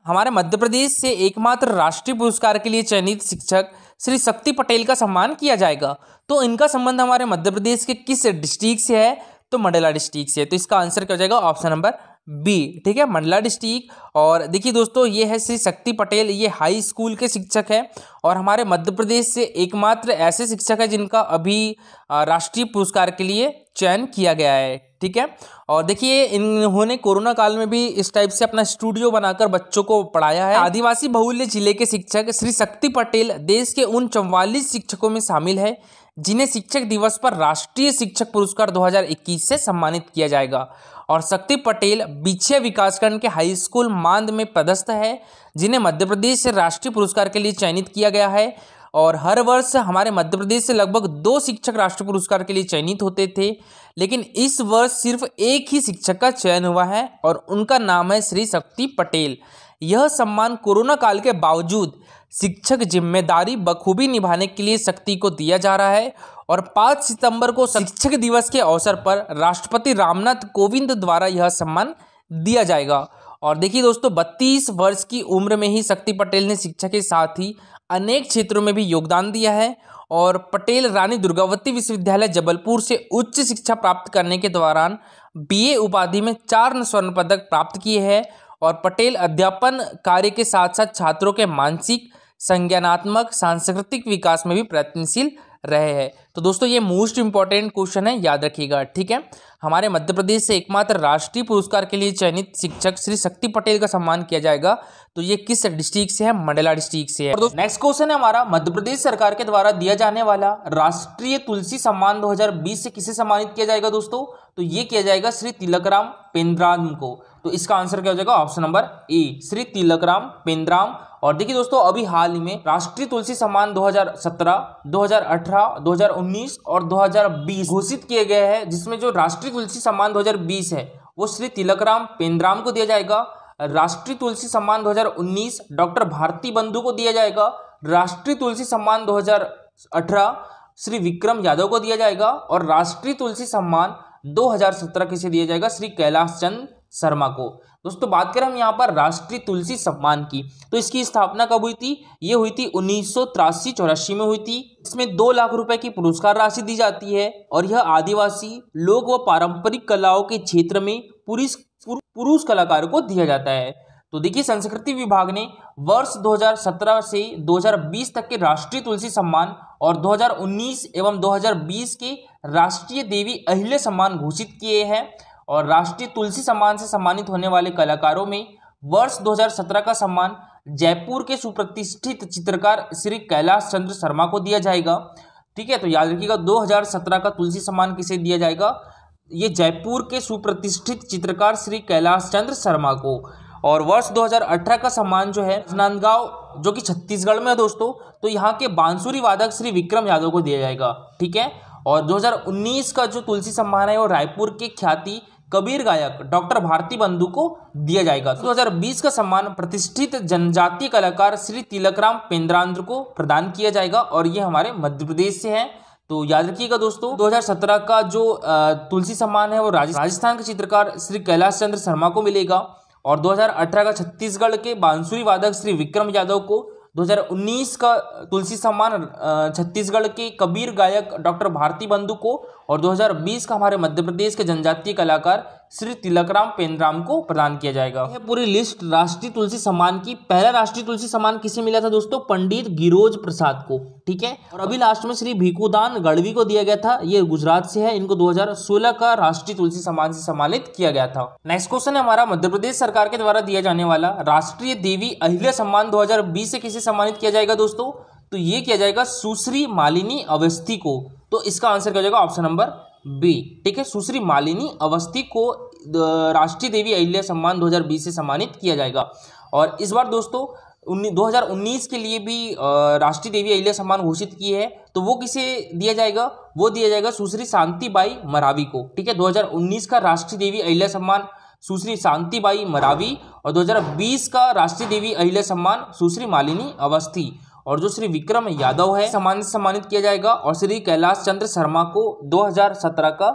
हमारे मध्य प्रदेश से एकमात्र राष्ट्रीय पुरस्कार के लिए चयनित शिक्षक श्री शक्ति पटेल का सम्मान किया जाएगा। तो इनका संबंध हमारे मध्य प्रदेश के किस डिस्ट्रिक्ट से है? तो मंडला डिस्ट्रिक्ट से। तो इसका आंसर क्या हो जाएगा? Option number B. ठीक है, मंडला डिस्ट्रिक्ट। और देखिए दोस्तों, ये है श्री शक्ति पटेल, ये हाई स्कूल के शिक्षक हैं और हमारे मध्य प्रदेश से एकमात्र ऐसे शिक्षक है जिनका अभी राष्ट्रीय पुरस्कार के लिए चयन किया गया है। ठीक है, और देखिए इन्होंने कोरोना काल में भी इस टाइप से अपना स्टूडियो बनाकर बच्चों को पढ़ाया है। आदिवासी बहुल्य जिले के शिक्षक श्री शक्ति पटेल देश के उन 44 शिक्षकों में शामिल है जिन्हें शिक्षक दिवस पर राष्ट्रीय शिक्षक पुरस्कार 2021 से सम्मानित किया जाएगा। और शक्ति पटेल बिछिया विकासखंड के हाई स्कूल मांद में पदस्थ है जिन्हें मध्य प्रदेश से राष्ट्रीय पुरस्कार के लिए चयनित किया गया है। और हर वर्ष हमारे मध्य प्रदेश से लगभग 2 शिक्षक राष्ट्रीय पुरस्कार के लिए चयनित होते थे, लेकिन इस वर्ष सिर्फ एक ही शिक्षक का चयन हुआ है और उनका नाम है श्री शक्ति पटेल। यह सम्मान कोरोना काल के बावजूद शिक्षक जिम्मेदारी बखूबी निभाने के लिए शक्ति को दिया जा रहा है। और 5 सितंबर को शिक्षक दिवस के अवसर पर राष्ट्रपति रामनाथ कोविंद द्वारा यह सम्मान दिया जाएगा। और देखिए दोस्तों, 32 वर्ष की उम्र में ही शक्ति पटेल ने शिक्षा के साथ ही अनेक क्षेत्रों में भी योगदान दिया है। और पटेल रानी दुर्गावती विश्वविद्यालय जबलपुर से उच्च शिक्षा प्राप्त करने के दौरान बीए उपाधि में 4 स्वर्ण पदक प्राप्त किए हैं। और पटेल अध्यापन कार्य के साथ साथ छात्रों के मानसिक, संज्ञानात्मक, सांस्कृतिक विकास में भी प्रयत्नशील रहे हैं। तो दोस्तों, ये मोस्ट इंपॉर्टेंट क्वेश्चन है, याद रखिएगा। ठीक है, हमारे मध्य प्रदेश से एकमात्र राष्ट्रीय पुरस्कार के लिए चयनित शिक्षक श्री शक्ति पटेल का सम्मान किया जाएगा। तो ये किस डिस्ट्रिक्ट से है? मंडला डिस्ट्रिक्ट से है। और नेक्स्ट क्वेश्चन है हमारा, मध्य प्रदेश सरकार के द्वारा दिया जाने वाला राष्ट्रीय तुलसी सम्मान 2020 से किसे सम्मानित किया जाएगा दोस्तों? तो ये किया जाएगा श्री तिलकराम पेंद्राम को। तो इसका आंसर क्या हो जाएगा? ऑप्शन नंबर ए, श्री तिलकराम पेंद्राम। और देखिए दोस्तों, अभी हाल ही में राष्ट्रीय तुलसी सम्मान 2017, 2018, 2019 और 2020 घोषित किए गए हैं, जिसमें जो राष्ट्रीय तुलसी सम्मान 2020 है वो श्री तिलकराम पेंद्राम को दिया जाएगा। राष्ट्रीय तुलसी सम्मान 2019 डॉक्टर भारती बंधु को दिया जाएगा। राष्ट्रीय तुलसी सम्मान 2018 श्री विक्रम यादव को दिया जाएगा। और राष्ट्रीय तुलसी सम्मान 2017 किसे दिया जाएगा? श्री कैलाश चंद्र शर्मा को। दोस्तों, बात करें हम यहाँ पर राष्ट्रीय तुलसी सम्मान की, तो इसकी स्थापना कब हुई थी? ये हुई थी 1983-84 में हुई थी। इसमें 2 लाख रुपए की पुरस्कार राशि दी जाती है और यह आदिवासी लोक व पारंपरिक कलाओं के क्षेत्र में पुरुष कलाकारों को दिया जाता है। तो देखिए, संस्कृति विभाग ने वर्ष 2017 से 2020 तक के राष्ट्रीय तुलसी सम्मान और 2019 एवं 2020 के राष्ट्रीय देवी अहिल्या सम्मान घोषित किए हैं। और राष्ट्रीय तुलसी सम्मान से सम्मानित होने वाले कलाकारों में वर्ष 2017 का सम्मान जयपुर के सुप्रतिष्ठित चित्रकार श्री कैलाश चंद्र शर्मा को दिया जाएगा। ठीक है, तो याद रखिएगा, 2017 का तुलसी सम्मान किसे दिया जाएगा? ये जयपुर के सुप्रतिष्ठित चित्रकार श्री कैलाश चंद्र शर्मा को। और वर्ष 2018 का सम्मान जो है राजनांदगांव, जो कि छत्तीसगढ़ में है दोस्तों, तो यहाँ के बांसुरी वादक श्री विक्रम यादव को दिया जाएगा। ठीक है, और 2019 का जो तुलसी सम्मान है वो रायपुर के ख्याति कबीर गायक डॉक्टर भारती बंधु को दिया जाएगा। 2020 का सम्मान प्रतिष्ठित जनजातीय कलाकार श्री तिलकराम पेंद्रांद्र को प्रदान किया जाएगा और ये हमारे मध्य प्रदेश से है। तो याद रखिएगा दोस्तों, 2017 का जो तुलसी सम्मान है वो राजस्थान के चित्रकार श्री कैलाश चंद्र शर्मा को मिलेगा। और 2018 का छत्तीसगढ़ के बांसुरी वादक श्री विक्रम यादव को। 2019 का तुलसी सम्मान छत्तीसगढ़ के कबीर गायक डॉक्टर भारती बंधु को। और 2020 का हमारे मध्य प्रदेश के जनजातीय कलाकार श्री तिलकराम पेंद्राम को प्रदान किया जाएगा। यह पूरी लिस्ट राष्ट्रीय तुलसी सम्मान की। पहला राष्ट्रीय तुलसी सम्मान किसे मिला था दोस्तों? पंडित गिरोज प्रसाद को। ठीक है, और अभी लास्ट में श्री भिखुदान गढ़वी को दिया गया था, ये गुजरात से है। इनको 2016 का राष्ट्रीय तुलसी सम्मान से सम्मानित किया गया था। नेक्स्ट क्वेश्चन है हमारा, मध्य प्रदेश सरकार के द्वारा दिया जाने वाला राष्ट्रीय देवी अहिल्या सम्मान 2020 से किसे सम्मानित किया जाएगा दोस्तों? तो ये किया जाएगा सुश्री मालिनी अवस्थी को। तो इसका आंसर क्या हो जाएगा? Option number B. ठीक है, सुश्री मालिनी अवस्थी को राष्ट्रीय देवी अहिल्या सम्मान 2020 से सम्मानित किया जाएगा। और इस बार दोस्तों 2019 के लिए भी राष्ट्रीय देवी अहिल्या सम्मान घोषित किए है, तो वो किसे दिया जाएगा? वो दिया जाएगा सुश्री शांतिबाई मरावी को। ठीक है, 2019 का राष्ट्रीय देवी अहिल्या सम्मान सुश्री शांतिबाई मरावी और 2020 का राष्ट्रीय देवी अहिल्या सम्मान सुश्री मालिनी अवस्थी। और जो श्री विक्रम यादव है सम्मानित किया जाएगा। और श्री कैलाश चंद्र शर्मा को 2017 का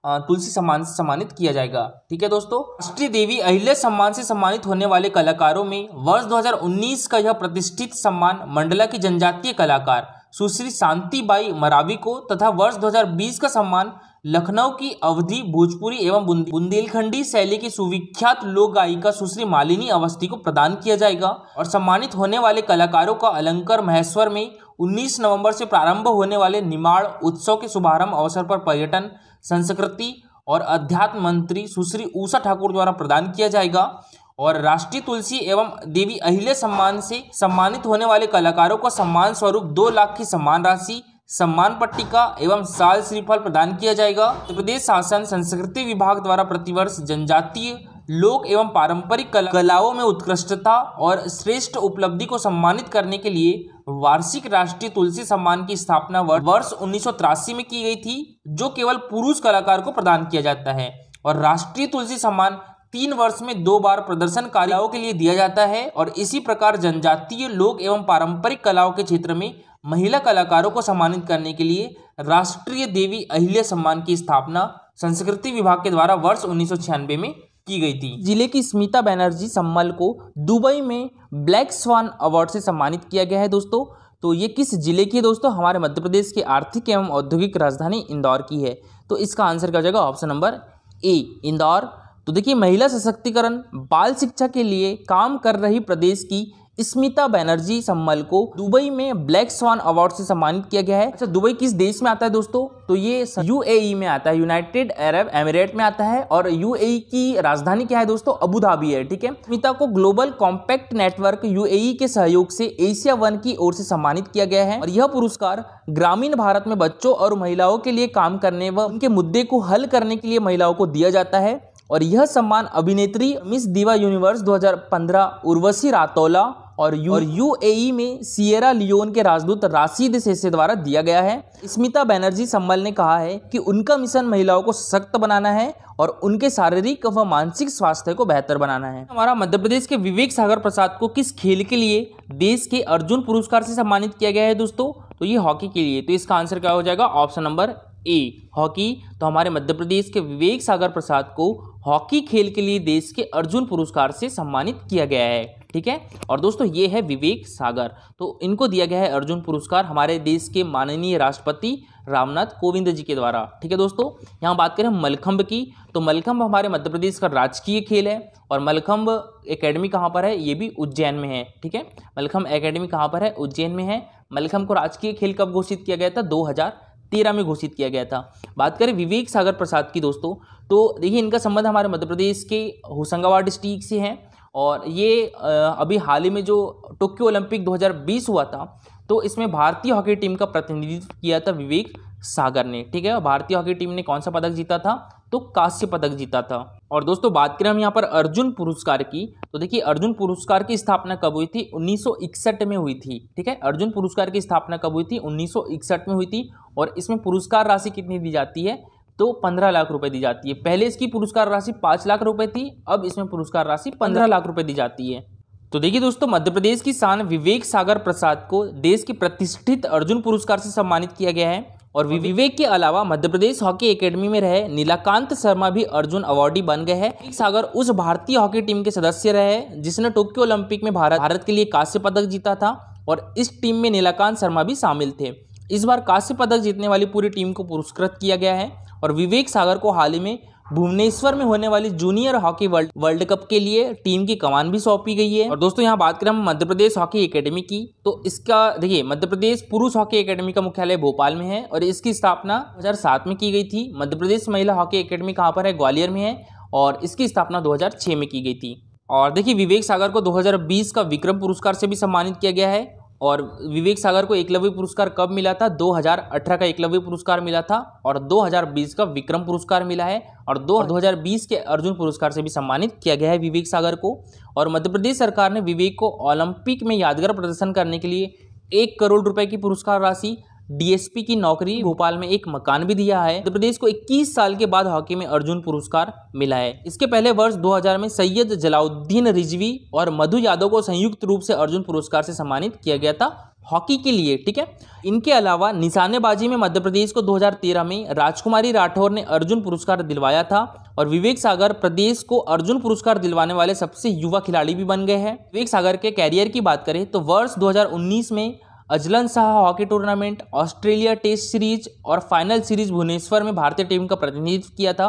तुलसी सम्मान से सम्मानित किया जाएगा। ठीक है दोस्तों, राष्ट्रीय देवी अहिल्या सम्मान से सम्मानित होने वाले कलाकारों में वर्ष 2019 का यह प्रतिष्ठित सम्मान मंडला की जनजातीय कलाकार सुश्री शांतिबाई मरावी को तथा वर्ष 2020 का सम्मान लखनऊ की अवधी, भोजपुरी एवं बुंदेलखंडी शैली की सुविख्यात लोक गायिका सुश्री मालिनी अवस्थी को प्रदान किया जाएगा। और सम्मानित होने वाले कलाकारों का अलंकार महेश्वर में 19 नवंबर से प्रारंभ होने वाले निमाड़ उत्सव के शुभारंभ अवसर पर पर्यटन, संस्कृति और अध्यात्म मंत्री सुश्री उषा ठाकुर द्वारा प्रदान किया जाएगा। और राष्ट्रीय तुलसी एवं देवी अहिल्या सम्मान से सम्मानित होने वाले कलाकारों को सम्मान स्वरूप 2 लाख की सम्मान राशि, सम्मान पट्टिका एवं साल श्रीफल प्रदान किया जाएगा। मध्य प्रदेश शासन संस्कृति विभाग द्वारा प्रतिवर्ष जनजातीय लोक एवं पारंपरिक कलाओं में उत्कृष्टता और श्रेष्ठ उपलब्धि को सम्मानित करने के लिए वार्षिक राष्ट्रीय तुलसी सम्मान की स्थापना वर्ष 1983 में की गई थी, जो केवल पुरुष कलाकार को प्रदान किया जाता है। और राष्ट्रीय तुलसी सम्मान 3 वर्ष में 2 बार प्रदर्शनकारियों के लिए दिया जाता है। और इसी प्रकार जनजातीय लोक एवं पारंपरिक कलाओं के क्षेत्र में महिला कलाकारों को सम्मानित करने के लिए राष्ट्रीय देवी अहिल्या सम्मान की स्थापना संस्कृति विभाग के द्वारा वर्ष 1996 में की गई थी। जिले की स्मिता बनर्जी सम्मल को दुबई में ब्लैक स्वान अवार्ड से सम्मानित किया गया है दोस्तों। तो ये किस जिले की है दोस्तों? हमारे मध्य प्रदेश की आर्थिक एवं औद्योगिक राजधानी इंदौर की है। तो इसका आंसर क्या हो जाएगा? ऑप्शन नंबर ए, इंदौर। तो देखिए, महिला सशक्तिकरण, बाल शिक्षा के लिए काम कर रही प्रदेश की स्मिता बनर्जी सम्मल को दुबई में ब्लैक स्वान अवार्ड से सम्मानित किया गया है। अच्छा, दुबई किस देश में आता है दोस्तों? तो ये यूएई में आता है, यूनाइटेड अरब एमिरेट में आता है। और यूएई की राजधानी क्या है दोस्तों? अबू धाबी है। ठीक है, स्मिता को ग्लोबल कॉम्पैक्ट नेटवर्क यूएई के सहयोग से एशिया वन की ओर से सम्मानित किया गया है। और यह पुरस्कार ग्रामीण भारत में बच्चों और महिलाओं के लिए काम करने व उनके मुद्दे को हल करने के लिए महिलाओं को दिया जाता है। और यह सम्मान अभिनेत्री मिस दिवा यूनिवर्स 2015 उर्वशी रातौला और यूएई में सिएरा लियोन के राजदूत राशिद शेषे द्वारा दिया गया है। स्मिता बनर्जी सम्मल ने कहा है कि उनका मिशन महिलाओं को सशक्त बनाना है और उनके शारीरिक व मानसिक स्वास्थ्य को बेहतर बनाना है। हमारा मध्य प्रदेश के विवेक सागर प्रसाद को किस खेल के लिए देश के अर्जुन पुरस्कार से सम्मानित किया गया है दोस्तों? तो ये हॉकी के लिए। तो इसका आंसर क्या हो जाएगा? ऑप्शन नंबर ए, हॉकी। तो हमारे मध्य प्रदेश के विवेक सागर प्रसाद को हॉकी खेल के लिए देश के अर्जुन पुरस्कार से सम्मानित किया गया है। ठीक है, और दोस्तों ये है विवेक सागर। तो इनको दिया गया है अर्जुन पुरस्कार हमारे देश के माननीय राष्ट्रपति रामनाथ कोविंद जी के द्वारा। ठीक है दोस्तों, यहाँ बात करें मलखंभ की, तो मलखंभ हमारे मध्य प्रदेश का राजकीय खेल है। और मलखंभ एकेडमी कहाँ पर है? ये भी उज्जैन में है। ठीक है, मलखंभ एकेडमी कहाँ पर है? उज्जैन में है। मलखंभ को राजकीय खेल कब घोषित किया गया था? 2013 में घोषित किया गया था। बात करें विवेक सागर प्रसाद की दोस्तों, तो देखिए इनका संबंध हमारे मध्य प्रदेश के होशंगाबाद डिस्ट्रिक्ट से है। और ये अभी हाल ही में जो टोक्यो ओलंपिक 2020 हुआ था, तो इसमें भारतीय हॉकी टीम का प्रतिनिधित्व किया था विवेक सागर ने। ठीक है, भारतीय हॉकी टीम ने कौन सा पदक जीता था? तो कांस्य पदक जीता था। और दोस्तों बात करें हम यहाँ पर अर्जुन पुरस्कार की, तो देखिए अर्जुन पुरस्कार की स्थापना कब हुई थी? 1961 में हुई थी। ठीक है, अर्जुन पुरस्कार की स्थापना कब हुई थी? 1961 में हुई थी। और इसमें पुरस्कार राशि कितनी दी जाती है? तो 15 लाख रुपए दी जाती है। पहले इसकी पुरस्कार राशि 5 लाख रुपए थी, अब इसमें पुरस्कार राशि 15 लाख रुपए दी जाती है। तो देखिए दोस्तों, मध्य प्रदेश की शान विवेक सागर प्रसाद को देश के प्रतिष्ठित अर्जुन पुरस्कार से सम्मानित किया गया है। और विवेक के अलावा मध्य प्रदेश हॉकी एकेडमी में रहे नीलाकांत शर्मा भी अर्जुन अवार्डी बन गए हैं। विवेक सागर उस भारतीय हॉकी टीम के सदस्य रहे जिसने टोक्यो ओलंपिक में भारत के लिए कांस्य पदक जीता था। और इस टीम में नीलाकांत शर्मा भी शामिल थे। इस बार कांस्य पदक जीतने वाली पूरी टीम को पुरस्कृत किया गया है। और विवेक सागर को हाल ही में भुवनेश्वर में होने वाली जूनियर हॉकी वर्ल्ड कप के लिए टीम की कमान भी सौंपी गई है। और दोस्तों यहाँ बात करें हम मध्य प्रदेश हॉकी एकेडमी की, तो इसका देखिए मध्य प्रदेश पुरुष हॉकी एकेडमी का मुख्यालय भोपाल में है और इसकी स्थापना 2007 में की गई थी। मध्य प्रदेश महिला हॉकी एकेडमी कहाँ पर है? ग्वालियर में है और इसकी स्थापना 2006 में की गई थी। और देखिए विवेक सागर को 2020 का विक्रम पुरस्कार से भी सम्मानित किया गया है। और विवेक सागर को एकलव्य पुरस्कार कब मिला था? 2018 का एकलव्य पुरस्कार मिला था और 2020 का विक्रम पुरस्कार मिला है। और 2020 के अर्जुन पुरस्कार से भी सम्मानित किया गया है विवेक सागर को। और मध्य प्रदेश सरकार ने विवेक को ओलंपिक में यादगार प्रदर्शन करने के लिए 1 करोड़ रुपए की पुरस्कार राशि, डीएसपी की नौकरी, भोपाल में एक मकान भी दिया है। मध्य प्रदेश को 21 साल के बाद हॉकी में अर्जुन पुरस्कार मिला है। इसके पहले वर्ष 2000 में सैयद जलाउद्दीन रिजवी और मधु यादव को संयुक्त रूप से अर्जुन पुरस्कार से सम्मानित किया गया था हॉकी के लिए, ठीक है। इनके अलावा निशानेबाजी में मध्य प्रदेश को 2013 में राजकुमारी राठौर ने अर्जुन पुरस्कार दिलवाया था और विवेक सागर प्रदेश को अर्जुन पुरस्कार दिलवाने वाले सबसे युवा खिलाड़ी भी बन गए हैं। विवेक सागर के कैरियर की बात करें तो वर्ष 2019 में Azlan Shah hockey tournament, Australia test series और फाइनल सीरीज भुवनेश्वर में भारतीय टीम का प्रतिनिधित्व किया था।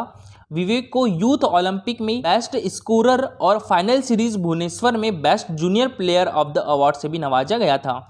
विवेक को यूथ ओलंपिक में बेस्ट स्कोरर और फाइनल सीरीज भुवनेश्वर में best junior player of the award से भी नवाजा गया था।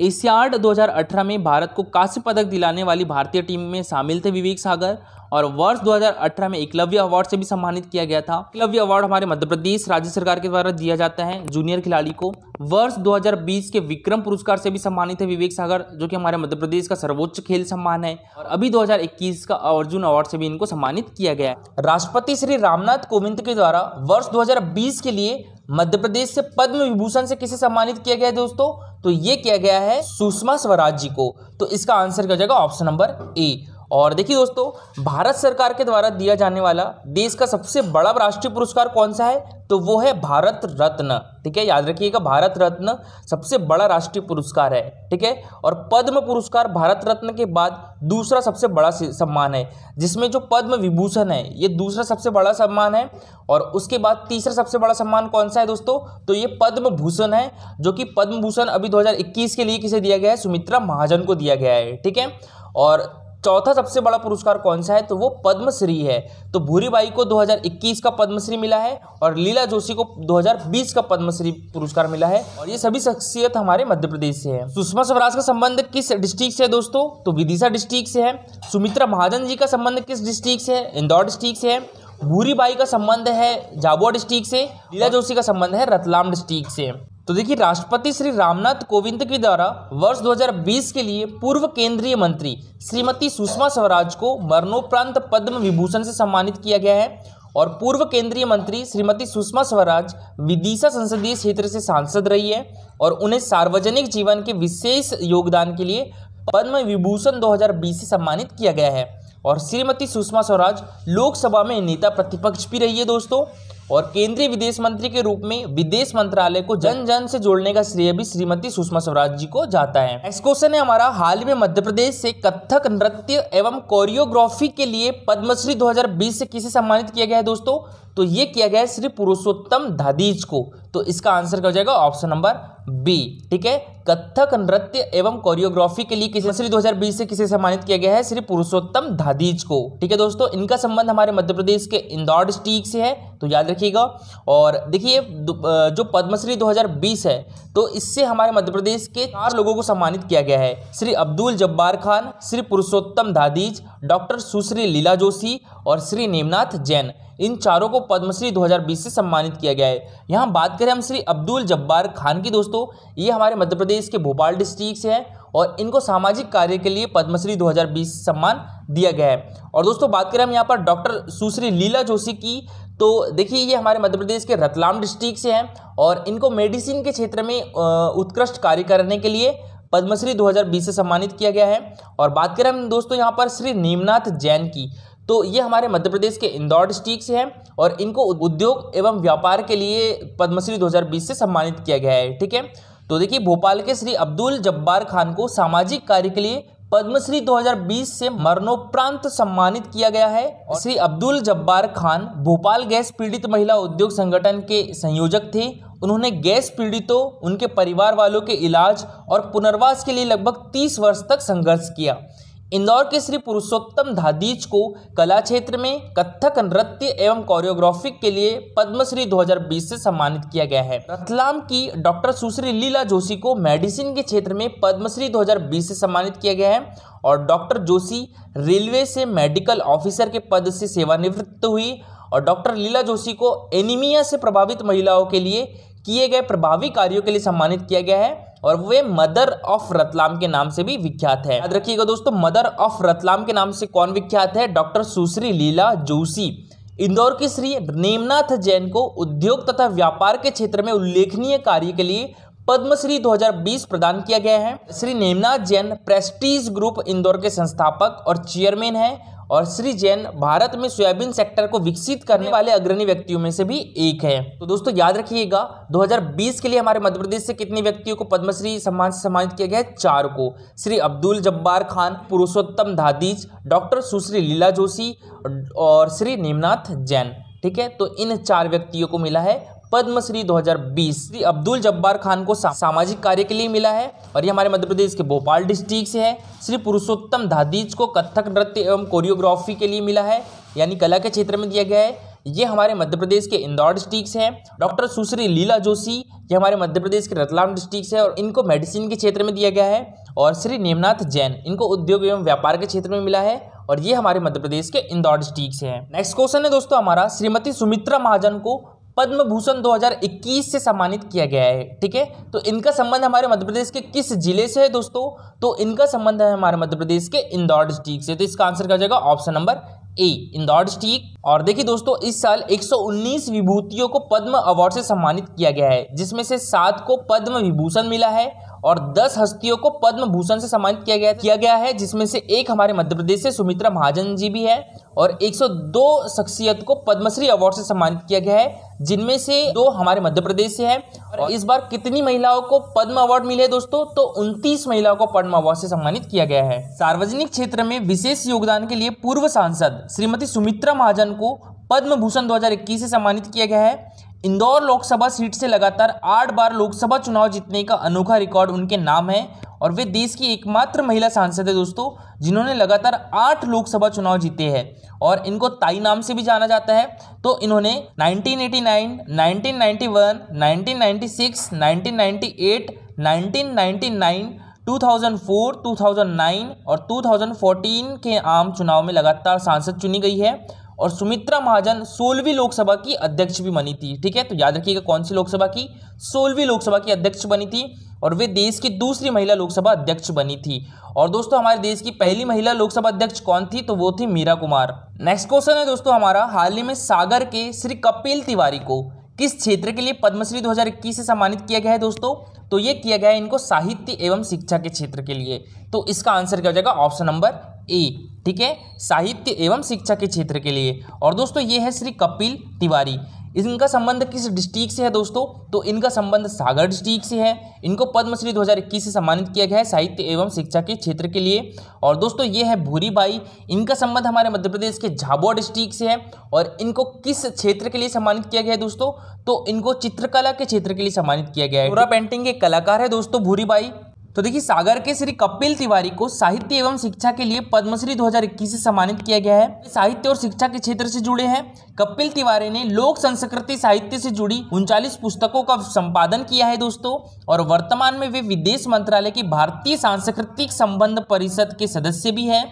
एशियाड 2018 में भारत को कांस्य पदक दिलाने वाली भारतीय टीम में शामिल थे विवेक सागर और वर्ष 2018 में एकलव्य अवार्ड से भी सम्मानित किया गया था। एकलव्य अवार्ड हमारे मध्य प्रदेश राज्य सरकार के द्वारा दिया जाता है जूनियर खिलाड़ी को। वर्ष 2020 के विक्रम पुरस्कार से भी सम्मानित है विवेक सागर, जो कि हमारे मध्य प्रदेश का सर्वोच्च खेल सम्मान है। और अभी 2021 का अर्जुन अवार्ड से भी इनको सम्मानित किया गया है। राष्ट्रपति श्री रामनाथ कोविंद के द्वारा वर्ष 2020 के लिए मध्य प्रदेश से पद्म विभूषण से किसे सम्मानित किया गया है दोस्तों? तो ये किया गया है सुषमा स्वराज जी को। तो इसका आंसर क्या हो जाएगा? ऑप्शन नंबर ए। और देखिए दोस्तों, भारत सरकार के द्वारा दिया जाने वाला देश का सबसे बड़ा राष्ट्रीय पुरस्कार कौन सा है? तो वो है भारत रत्न, ठीक है। याद रखिएगा, भारत रत्न सबसे बड़ा राष्ट्रीय पुरस्कार है, ठीक है। और पद्म पुरस्कार भारत रत्न के बाद दूसरा सबसे बड़ा सम्मान है, जिसमें जो पद्म विभूषण है ये दूसरा सबसे बड़ा सम्मान है। और उसके बाद तीसरा सबसे बड़ा सम्मान कौन सा है दोस्तों? तो ये पद्म भूषण है, जो कि पद्म भूषण अभी 2021 के लिए किसे दिया गया है? सुमित्रा महाजन को दिया गया है, ठीक है। और चौथा सबसे बड़ा पुरस्कार कौन सा है? तो वो पद्मश्री है। तो भूरीबाई को 2021 का पद्मश्री मिला है और लीला जोशी को 2020 का पद्मश्री पुरस्कार मिला है। और ये सभी शख्सियत हमारे मध्य प्रदेश से है। सुषमा स्वराज का संबंध किस डिस्ट्रिक्ट से है दोस्तों? तो विदिशा डिस्ट्रिक्ट से है। सुमित्रा महाजन जी का संबंध किस डिस्ट्रिक्ट से है? इंदौर डिस्ट्रिक्ट से है। भूरीबाई का संबंध है झाबुआ डिस्ट्रिक्ट से। लीला जोशी का संबंध है रतलाम डिस्ट्रिक्ट से। तो देखिए, राष्ट्रपति श्री रामनाथ कोविंद के द्वारा वर्ष 2020 के लिए पूर्व केंद्रीय मंत्री श्रीमती सुषमा स्वराज को मरणोपरांत पद्म विभूषण से सम्मानित किया गया है। और पूर्व केंद्रीय मंत्री श्रीमती सुषमा स्वराज विदिशा संसदीय क्षेत्र से सांसद रही है और उन्हें सार्वजनिक जीवन के विशेष योगदान के लिए पद्म विभूषण 2020 से सम्मानित किया गया है। और श्रीमती सुषमा स्वराज लोकसभा में नेता प्रतिपक्ष भी रही है दोस्तों। और केंद्रीय विदेश मंत्री के रूप में विदेश मंत्रालय को जन जन से जोड़ने का श्रेय भी श्रीमती सुषमा स्वराज जी को जाता है। नेक्स्ट क्वेश्चन है हमारा, हाल ही में मध्य प्रदेश से कथक नृत्य एवं कोरियोग्राफी के लिए पद्मश्री 2020 से किसे सम्मानित किया गया है दोस्तों? तो ये किया गया है श्री पुरुषोत्तम धादीज को। तो इसका आंसर क्या हो जाएगा? ऑप्शन नंबर बी, ठीक है। कथक नृत्य एवं कोरियोग्राफी के लिए पद्मश्री 2020 से किसे सम्मानित किया गया है? श्री पुरुषोत्तम धादीज को, ठीक है दोस्तों। इनका संबंध हमारे मध्य प्रदेश के इंदौर डिस्ट्रिक्ट से है, तो याद रखिएगा। और देखिए, जो पद्मश्री 2020 है तो इससे हमारे मध्य प्रदेश के 4 लोगों को सम्मानित किया गया है। श्री अब्दुल जब्बार खान, श्री पुरुषोत्तम धादीज, डॉक्टर सुश्री लीला जोशी और श्री नेमनाथ जैन। इन चारों को पद्मश्री 2020 से सम्मानित किया गया है। यहाँ बात करें हम श्री अब्दुल जब्बार खान की दोस्तों, ये हमारे मध्य प्रदेश के भोपाल डिस्ट्रिक्ट से है और इनको सामाजिक कार्य के लिए पद्मश्री 2020 सम्मान दिया गया है। और दोस्तों बात करें हम यहाँ पर डॉक्टर सुश्री लीला जोशी की, तो देखिए ये हमारे मध्य प्रदेश के रतलाम डिस्ट्रिक्ट से हैं और इनको मेडिसिन के क्षेत्र में उत्कृष्ट कार्य करने के लिए पद्मश्री 2020 से सम्मानित किया गया है। और बात करें हम दोस्तों यहाँ पर श्री नेमनाथ जैन की, तो ये हमारे मध्य प्रदेश के इंदौर डिस्ट्रिक्ट से हैं और इनको उद्योग एवं व्यापार के लिए पद्मश्री 2020 से सम्मानित किया गया है, ठीक है। तो देखिए, भोपाल के श्री अब्दुल जब्बार खान को सामाजिक कार्य के लिए पद्मश्री 2020 से मरणोपरांत सम्मानित किया गया है। श्री अब्दुल जब्बार खान भोपाल गैस पीड़ित महिला उद्योग संगठन के संयोजक थे। उन्होंने गैस पीड़ितों, उनके परिवार वालों के इलाज और पुनर्वास के लिए लगभग 30 वर्ष तक संघर्ष किया। इंदौर के श्री पुरुषोत्तम धादीज को कला क्षेत्र में कथक नृत्य एवं कोरियोग्राफी के लिए पद्मश्री 2020 से सम्मानित किया गया है। रतलाम की डॉक्टर सुश्री लीला जोशी को मेडिसिन के क्षेत्र में पद्मश्री 2020 से सम्मानित किया गया है। और डॉक्टर जोशी रेलवे से मेडिकल ऑफिसर के पद से सेवानिवृत्त हुई। और डॉक्टर लीला जोशी को एनीमिया से प्रभावित महिलाओं के लिए किए गए प्रभावी कार्यों के लिए सम्मानित किया गया है और वे मदर ऑफ रतलाम के नाम से भी विख्यात है। याद रखिएगा दोस्तों, मदर ऑफ रतलाम के नाम से कौन विख्यात है? डॉक्टर सुश्री लीला जोशी। इंदौर के श्री नेमनाथ जैन को उद्योग तथा व्यापार के क्षेत्र में उल्लेखनीय कार्य के लिए पद्मश्री 2020 प्रदान किया गया है। श्री नेमनाथ जैन प्रेस्टीज ग्रुप इंदौर के संस्थापक और चेयरमैन हैं और श्री जैन भारत में सोयाबीन सेक्टर को विकसित करने वाले अग्रणी व्यक्तियों में से भी एक है। तो दोस्तों याद रखिएगा 2020 के लिए हमारे मध्य प्रदेश से कितने व्यक्तियों को पद्मश्री सम्मान से सम्मानित किया गया है? 4 को। श्री अब्दुल जब्बार खान, पुरुषोत्तम दादीज, डॉक्टर सुश्री लीला जोशी और श्री नेमनाथ जैन। ठीक है, तो इन 4 व्यक्तियों को मिला है पद्मश्री 2020। श्री अब्दुल जब्बार खान को सामाजिक कार्य के लिए मिला है और ये हमारे मध्य प्रदेश के भोपाल डिस्ट्रिक्ट से है। श्री पुरुषोत्तम दादीज को कथक नृत्य एवं कोरियोग्राफी के लिए मिला है, यानी कला के क्षेत्र में दिया गया है, ये हमारे मध्य प्रदेश के इंदौर डिस्ट्रिक्ट से है। डॉक्टर सुश्री लीला जोशी ये हमारे मध्य प्रदेश के रतलाम डिस्ट्रिक्ट से है और इनको मेडिसिन के क्षेत्र में दिया गया है। और श्री नेमनाथ जैन इनको उद्योग एवं व्यापार के क्षेत्र में मिला है और ये हमारे मध्य प्रदेश के इंदौर डिस्ट्रिक्ट से है। नेक्स्ट क्वेश्चन है दोस्तों हमारा, श्रीमती सुमित्रा महाजन को पद्म भूषण 2021 से सम्मानित किया गया है। ठीक है, तो इनका संबंध हमारे मध्य प्रदेश के किस जिले से है दोस्तों? तो इनका संबंध है हमारे मध्य प्रदेश के इंदौर डिस्ट्रिक्ट से। तो इसका आंसर क्या हो जाएगा? ऑप्शन नंबर ए, इंदौर डिस्ट्रिक्ट। और देखिए दोस्तों, इस साल 119 विभूतियों को पद्म अवार्ड से सम्मानित किया गया है, जिसमें से 7 को पद्म विभूषण मिला है और 10 हस्तियों को पद्म भूषण से सम्मानित किया गया है, जिसमें से एक हमारे मध्य प्रदेश से सुमित्रा महाजन जी भी है और 102 शख्सियत को पद्मश्री अवार्ड से सम्मानित किया गया है, जिनमें से 2 हमारे मध्य प्रदेश से है। और इस बार कितनी महिलाओं को पद्म अवार्ड मिले दोस्तों? तो 29 महिलाओं को पद्म अवार्ड से सम्मानित किया गया है। सार्वजनिक क्षेत्र में विशेष योगदान के लिए पूर्व सांसद श्रीमती सुमित्रा महाजन को पद्म भूषण 2021 से सम्मानित किया गया है। इंदौर लोकसभा सीट से लगातार 8 बार लोकसभा चुनाव जीतने का अनोखा रिकॉर्ड उनके नाम है और वे देश की एकमात्र महिला सांसद है दोस्तों, जिन्होंने लगातार 8 लोकसभा चुनाव जीते हैं और इनको ताई नाम से भी जाना जाता है। तो इन्होंने 1989, 1991, 1996, 1998, 1999, 2004, 2009 और 2014 के आम चुनाव में लगातार सांसद चुनी गई है और सुमित्रा महाजन 16वीं लोकसभा की अध्यक्ष भी बनी थी। ठीक है, तो याद रखिएगा कौन सी लोकसभा की? 16वीं लोकसभा की अध्यक्ष बनी थी और वे देश की दूसरी महिला लोकसभा अध्यक्ष बनी थी। और दोस्तों हमारे देश की पहली महिला लोकसभा अध्यक्ष कौन थी? तो वो थी मीरा कुमार। नेक्स्ट क्वेश्चन है दोस्तों हमारा, हाल ही में सागर के श्री कपिल तिवारी को किस क्षेत्र के लिए पद्मश्री 2021 से सम्मानित किया गया है दोस्तों? तो ये किया गया है इनको साहित्य एवं शिक्षा के क्षेत्र के लिए। तो इसका आंसर क्या हो जाएगा? ऑप्शन नंबर ए। ठीक है, साहित्य एवं शिक्षा के क्षेत्र के लिए। और दोस्तों ये है श्री कपिल तिवारी, इनका संबंध किस डिस्ट्रिक्ट से है दोस्तों? तो इनका संबंध सागर डिस्ट्रिक्ट से है। इनको पद्मश्री 2021 से सम्मानित किया गया है साहित्य एवं शिक्षा के क्षेत्र के लिए। और दोस्तों ये है भूरी बाई, इनका संबंध हमारे मध्य प्रदेश के झाबुआ डिस्ट्रिक्ट से है और इनको किस क्षेत्र के लिए सम्मानित किया गया है दोस्तों? तो इनको चित्रकला के क्षेत्र के लिए सम्मानित किया गया है। पूरा पेंटिंग के कलाकार है दोस्तों भूरी बाई। तो देखिए सागर के श्री कपिल तिवारी को साहित्य एवं शिक्षा के लिए पद्मश्री 2021 से सम्मानित किया गया है। साहित्य और शिक्षा के क्षेत्र से जुड़े हैं। कपिल तिवारी ने लोक संस्कृति साहित्य से जुड़ी 39 पुस्तकों का संपादन किया है दोस्तों और वर्तमान में वे विदेश मंत्रालय की भारतीय सांस्कृतिक संबंध परिषद के सदस्य भी हैं।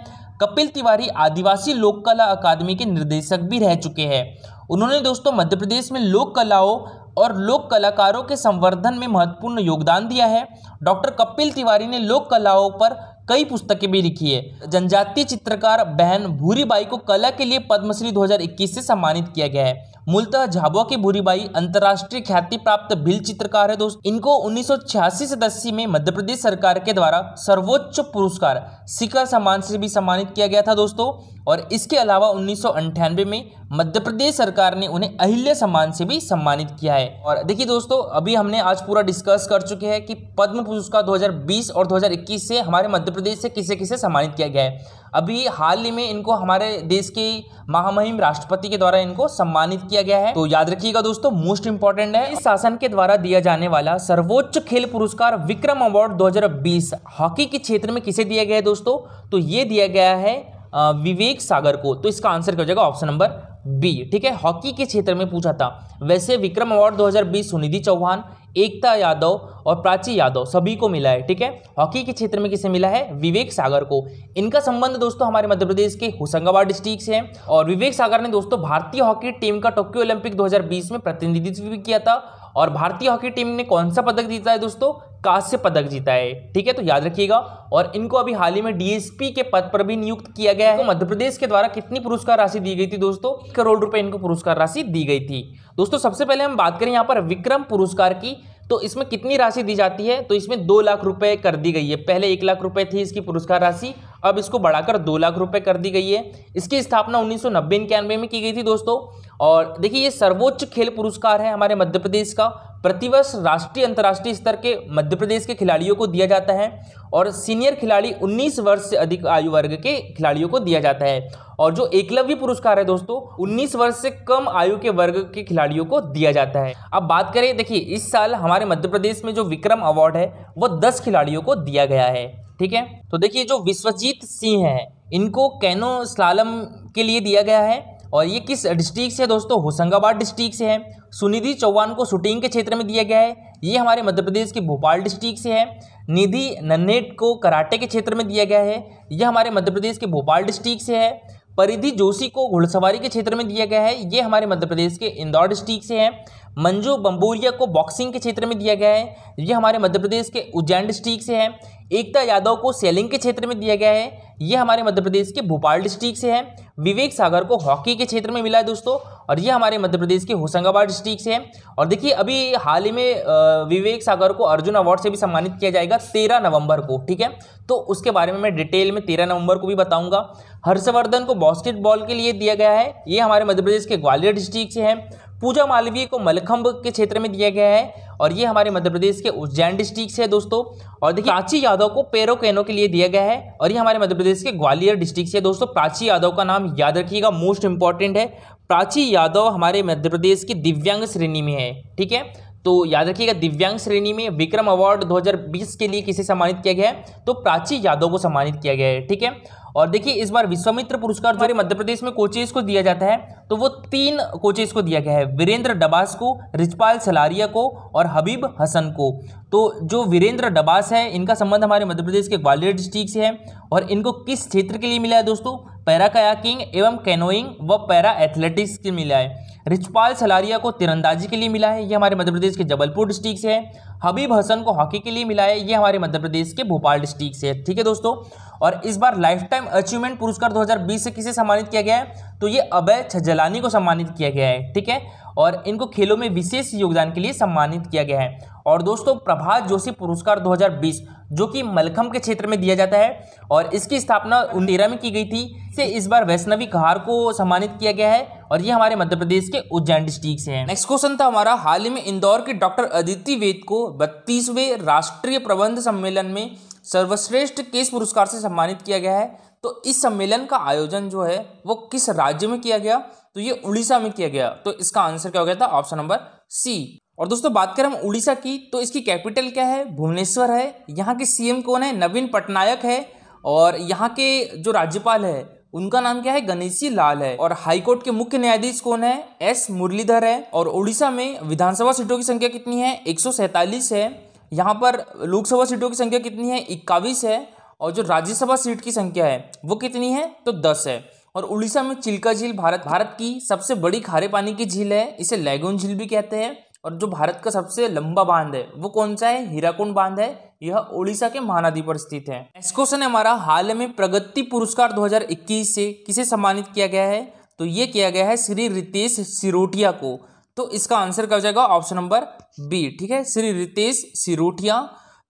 कपिल तिवारी आदिवासी लोक कला अकादमी के निर्देशक भी रह चुके हैं। उन्होंने दोस्तों मध्य प्रदेश में लोक कलाओं और लोक कलाकारों के संवर्धन में महत्वपूर्ण योगदान दिया है। डॉक्टर कपिल तिवारी ने लोक कलाओं पर कई पुस्तकें भी लिखी है। जनजातीय चित्रकार बहन भूरी बाई को कला के लिए पद्मश्री 2021 से सम्मानित किया गया है। मूलतः झाबुआ की भूरी बाई अंतर्राष्ट्रीय ख्याति प्राप्त भील चित्रकार है दोस्तों। इनको 1986 में मध्य प्रदेश सरकार के द्वारा सर्वोच्च पुरस्कार शिखर सम्मान से भी सम्मानित किया गया था दोस्तों। और इसके अलावा 1998 में मध्य प्रदेश सरकार ने उन्हें अहिल्या सम्मान से भी सम्मानित किया है। और देखिए दोस्तों अभी हमने आज पूरा डिस्कस कर चुके हैं कि पद्म पुरस्कार 2020 और 2021 से हमारे मध्य प्रदेश से किसे किसे सम्मानित किया गया है। अभी हाल ही में इनको हमारे देश के महामहिम राष्ट्रपति के द्वारा इनको सम्मानित किया गया है। तो याद रखिएगा दोस्तों मोस्ट इंपॉर्टेंट है, इस शासन के द्वारा दिया जाने वाला सर्वोच्च खेल पुरस्कार विक्रम अवार्ड 2020 हॉकी के क्षेत्र में किसे दिया गया है दोस्तों? तो ये दिया गया है विवेक सागर को। तो इसका आंसर क्या हो जाएगा? Option number B. ठीक है, हॉकी के क्षेत्र में पूछा था। वैसे विक्रम अवार्ड 2020 सुनिधि चौहान, एकता यादव और प्राची यादव सभी को मिला है। ठीक है, हॉकी के क्षेत्र में किसे मिला है? विवेक सागर को। इनका संबंध दोस्तों हमारे मध्य प्रदेश के होशंगाबाद डिस्ट्रिक्ट से है। और विवेक सागर ने दोस्तों भारतीय हॉकी टीम का टोक्यो ओलंपिक 2020 में प्रतिनिधित्व भी किया था। और भारतीय हॉकी टीम ने कौन सा पदक जीता है दोस्तों? कांस्य पदक जीता है। ठीक है, तो याद रखिएगा। और इनको अभी हाल ही में डीएसपी के पद पर भी नियुक्त किया गया है। तो मध्य प्रदेश के द्वारा कितनी पुरस्कार राशि दी गई थी दोस्तों? 1 करोड़ रुपए इनको पुरस्कार राशि दी गई थी दोस्तों। सबसे पहले हम बात करें यहाँ पर विक्रम पुरस्कार की, तो इसमें कितनी राशि दी जाती है? तो इसमें 2 लाख रुपए कर दी गई है। पहले 1 लाख रुपए थी इसकी पुरस्कार राशि, अब इसको बढ़ाकर 2 लाख रुपए कर दी गई है। इसकी स्थापना 1990-91 में की गई थी दोस्तों। और देखिए ये सर्वोच्च खेल पुरस्कार है हमारे मध्य प्रदेश का। प्रतिवर्ष राष्ट्रीय अंतर्राष्ट्रीय स्तर के मध्य प्रदेश के खिलाड़ियों को दिया जाता है और सीनियर खिलाड़ी 19 वर्ष से अधिक आयु वर्ग के खिलाड़ियों को दिया जाता है। और जो एकलव्य पुरस्कार है दोस्तों 19 वर्ष से कम आयु के वर्ग के खिलाड़ियों को दिया जाता है। अब बात करें, देखिए इस साल हमारे मध्य प्रदेश में जो विक्रम अवार्ड है वो 10 खिलाड़ियों को दिया गया है। ठीक है, तो देखिए जो विश्वजीत सिंह है इनको कैनो स्लालम के लिए दिया गया है और ये किस डिस्ट्रिक्ट से है दोस्तों, होशंगाबाद डिस्ट्रिक्ट से है। सुनिधि चौहान को शूटिंग के क्षेत्र में दिया गया है, ये हमारे मध्य प्रदेश के भोपाल डिस्ट्रिक्ट से है। निधि नन्नेट को कराटे के क्षेत्र में दिया गया है, यह हमारे मध्य प्रदेश के भोपाल डिस्ट्रिक्ट से है। परिधि जोशी को घुड़सवारी के क्षेत्र में दिया गया है, ये हमारे मध्य प्रदेश के इंदौर डिस्ट्रिक्ट से है। मंजू बम्बोरिया को बॉक्सिंग के क्षेत्र में दिया गया है, ये हमारे मध्य प्रदेश के उज्जैन डिस्ट्रिक्ट से है। एकता यादव को सेलिंग के क्षेत्र में दिया गया है, ये हमारे मध्य प्रदेश के भोपाल डिस्ट्रिक्ट से है। विवेक सागर को हॉकी के क्षेत्र में मिला है दोस्तों और ये हमारे मध्य प्रदेश के होशंगाबाद डिस्ट्रिक्ट से है। और देखिए अभी हाल ही में विवेक सागर को अर्जुन अवार्ड से भी सम्मानित किया जाएगा 13 नवंबर को। ठीक है, तो उसके बारे में मैं डिटेल में 13 नवंबर को भी बताऊंगा। हर्षवर्धन को बास्केटबॉल के लिए दिया गया है, ये हमारे मध्य प्रदेश के ग्वालियर डिस्ट्रिक्ट से है। पूजा मालवीय को मलखंभ के क्षेत्र में दिया गया है और ये हमारे मध्य प्रदेश के उज्जैन डिस्ट्रिक्ट से है दोस्तों। और देखिए प्राची यादव को पैरो कैनो के लिए दिया गया है और ये हमारे मध्य प्रदेश के ग्वालियर डिस्ट्रिक्ट से है दोस्तों। प्राची यादव का नाम याद रखिएगा, मोस्ट इंपॉर्टेंट है। प्राची यादव हमारे मध्य प्रदेश की दिव्यांग श्रेणी में है। ठीक है, तो याद रखिएगा दिव्यांग श्रेणी में विक्रम अवार्ड 2020 के लिए किसे सम्मानित किया गया है, तो प्राची यादव को सम्मानित किया गया है। ठीक है, और देखिए इस बार विश्वामित्र पुरस्कार हमारे मध्य प्रदेश में कोचेस को दिया जाता है, तो वो 3 कोचेस को दिया गया है, वीरेंद्र डबास को, रिचपाल सलारिया को और हबीब हसन को। तो जो वीरेंद्र डबास है इनका संबंध हमारे मध्य प्रदेश के ग्वालियर डिस्ट्रिक्ट से है और इनको किस क्षेत्र के लिए मिला है दोस्तों, पैरा कयाकिंग एवं कैनोइंग व पैरा एथलेटिक्स के मिला है। रिचपाल सलारिया को तीरंदाजी के लिए मिला है, ये हमारे मध्य प्रदेश के जबलपुर डिस्ट्रिक्ट से है। हबीब हसन को हॉकी के लिए मिला है, ये हमारे मध्य प्रदेश के भोपाल डिस्ट्रिक्ट से है। ठीक है दोस्तों, और इस बार लाइफ टाइम अचीवमेंट पुरस्कार 2020 से किसे सम्मानित किया गया है, तो ये अभय छजलानी को सम्मानित किया गया है। ठीक है, और इनको खेलों में विशेष योगदान के लिए सम्मानित किया गया है। और दोस्तों प्रभात जोशी पुरस्कार 2020 जो कि मलखंभ के क्षेत्र में दिया जाता है और इसकी स्थापना 13 में की गई थी, से इस बार वैष्णवी कहार को सम्मानित किया गया है और ये हमारे मध्य प्रदेश के उज्जैन डिस्ट्रिक्ट से है। नेक्स्ट क्वेश्चन था हमारा, हाल ही में इंदौर के डॉक्टर अदिति वेद को 32वें राष्ट्रीय प्रबंध सम्मेलन में सर्वश्रेष्ठ केस पुरस्कार से सम्मानित किया गया है। तो इस सम्मेलन का आयोजन जो है वो किस राज्य में किया गया, तो ये उड़ीसा में किया गया। तो इसका आंसर क्या हो गया था, ऑप्शन नंबर सी। और दोस्तों बात करें हम उड़ीसा की, तो इसकी कैपिटल क्या है, भुवनेश्वर है। यहाँ के सीएम कौन है, नवीन पटनायक है। और यहाँ के जो राज्यपाल है उनका नाम क्या है, गणेशी लाल है। और हाईकोर्ट के मुख्य न्यायाधीश कौन है, एस मुरलीधर है। और उड़ीसा में विधानसभा सीटों की संख्या कितनी है, 147 है। यहाँ पर लोकसभा सीटों की संख्या कितनी है, 21 है। और जो राज्यसभा सीट की संख्या है वो कितनी है, तो 10 है। और उड़ीसा में चिल्का झील भारत की सबसे बड़ी खारे पानी की झील है, इसे लैगून झील भी कहते हैं। और जो भारत का सबसे लंबा बांध है वो कौन सा है, हीराकुंड बांध है, यह उड़ीसा के महानदी पर स्थित है। नेक्स्ट क्वेश्चन है हमारा, हाल में प्रगति पुरस्कार 2021 से किसे सम्मानित किया गया है, तो ये किया गया है श्री रितेश सिरोठिया को। तो इसका आंसर क्या हो जाएगा, ऑप्शन नंबर बी। ठीक है, श्री रितेश सिरोठिया।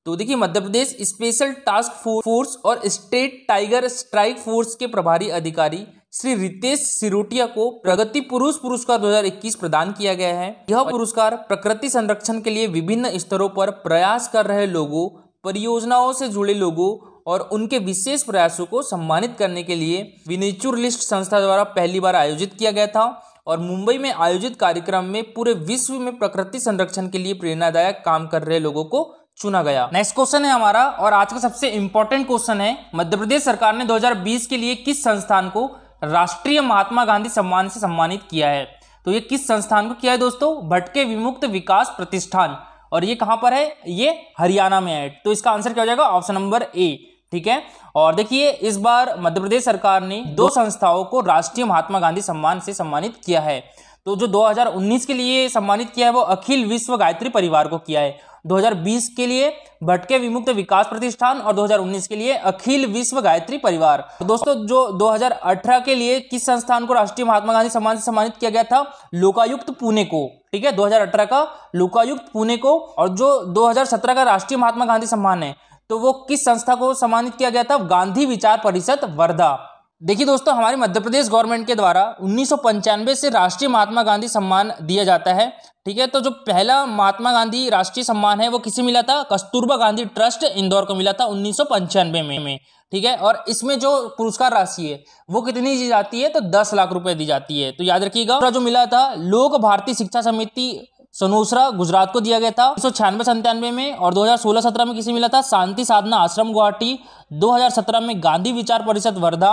तो देखिए Madhya Pradesh special task force और स्टेट टाइगर स्ट्राइक फोर्स के प्रभारी अधिकारी श्री रितेश सिरोठिया को प्रगति पुरुष पुरस्कार 2021 प्रदान किया गया है। यह पुरस्कार प्रकृति संरक्षण के लिए विभिन्न स्तरों पर प्रयास कर रहे लोगों, परियोजनाओं से जुड़े लोगों और उनके विशेष प्रयासों को सम्मानित करने के लिए विनेचुरलिस्ट संस्था द्वारा पहली बार आयोजित किया गया था। और मुंबई में आयोजित कार्यक्रम में पूरे विश्व में प्रकृति संरक्षण के लिए प्रेरणादायक काम कर रहे लोगों को चुना गया। नेक्स्ट क्वेश्चन है हमारा, और आज का सबसे इंपॉर्टेंट क्वेश्चन है, मध्य प्रदेश सरकार ने 2020 के लिए किस संस्थान को राष्ट्रीय महात्मा गांधी सम्मान से सम्मानित किया है। तो ये किस संस्थान को किया है दोस्तों, भटके विमुक्त विकास प्रतिष्ठान। और ये कहां पर है, ये हरियाणा में है। तो इसका आंसर क्या हो जाएगा, ऑप्शन नंबर ए। ठीक है, और देखिए इस बार मध्य प्रदेश सरकार ने 2 संस्थाओं को राष्ट्रीय महात्मा गांधी सम्मान से सम्मानित किया है। तो जो 2019 के लिए सम्मानित किया है वो अखिल विश्व गायत्री परिवार को किया है, 2020 के लिए भटके विमुक्त विकास प्रतिष्ठान और 2019 के लिए अखिल विश्व गायत्री परिवार। तो दोस्तों जो 2018 के लिए किस संस्थान को राष्ट्रीय महात्मा गांधी सम्मान से सम्मानित किया गया था, लोकायुक्त पुणे को। ठीक है, 2018 का लोकायुक्त पुणे को। और जो 2017 का राष्ट्रीय महात्मा गांधी सम्मान है तो वो किस संस्था को सम्मानित किया गया था? गांधी विचार परिषद वर्धा। देखिए दोस्तों, हमारी मध्य प्रदेश गवर्नमेंट के द्वारा 1995 से राष्ट्रीय महात्मा गांधी सम्मान दिया जाता है। ठीक है, तो जो पहला महात्मा गांधी राष्ट्रीय सम्मान है वो किसे मिला था? कस्तूरबा गांधी ट्रस्ट इंदौर को मिला था 1995 में। ठीक है, और इसमें जो पुरस्कार राशि है वो कितनी दी जाती है? तो 10 लाख रुपए दी जाती है। तो याद रखिएगा, जो मिला था लोक भारती शिक्षा समिति सनोसरा गुजरात को दिया गया था 1996-97 में, और 2016-17 में किसे मिला था? शांति साधना आश्रम गुवाहाटी, 2017 में गांधी विचार परिषद वर्धा,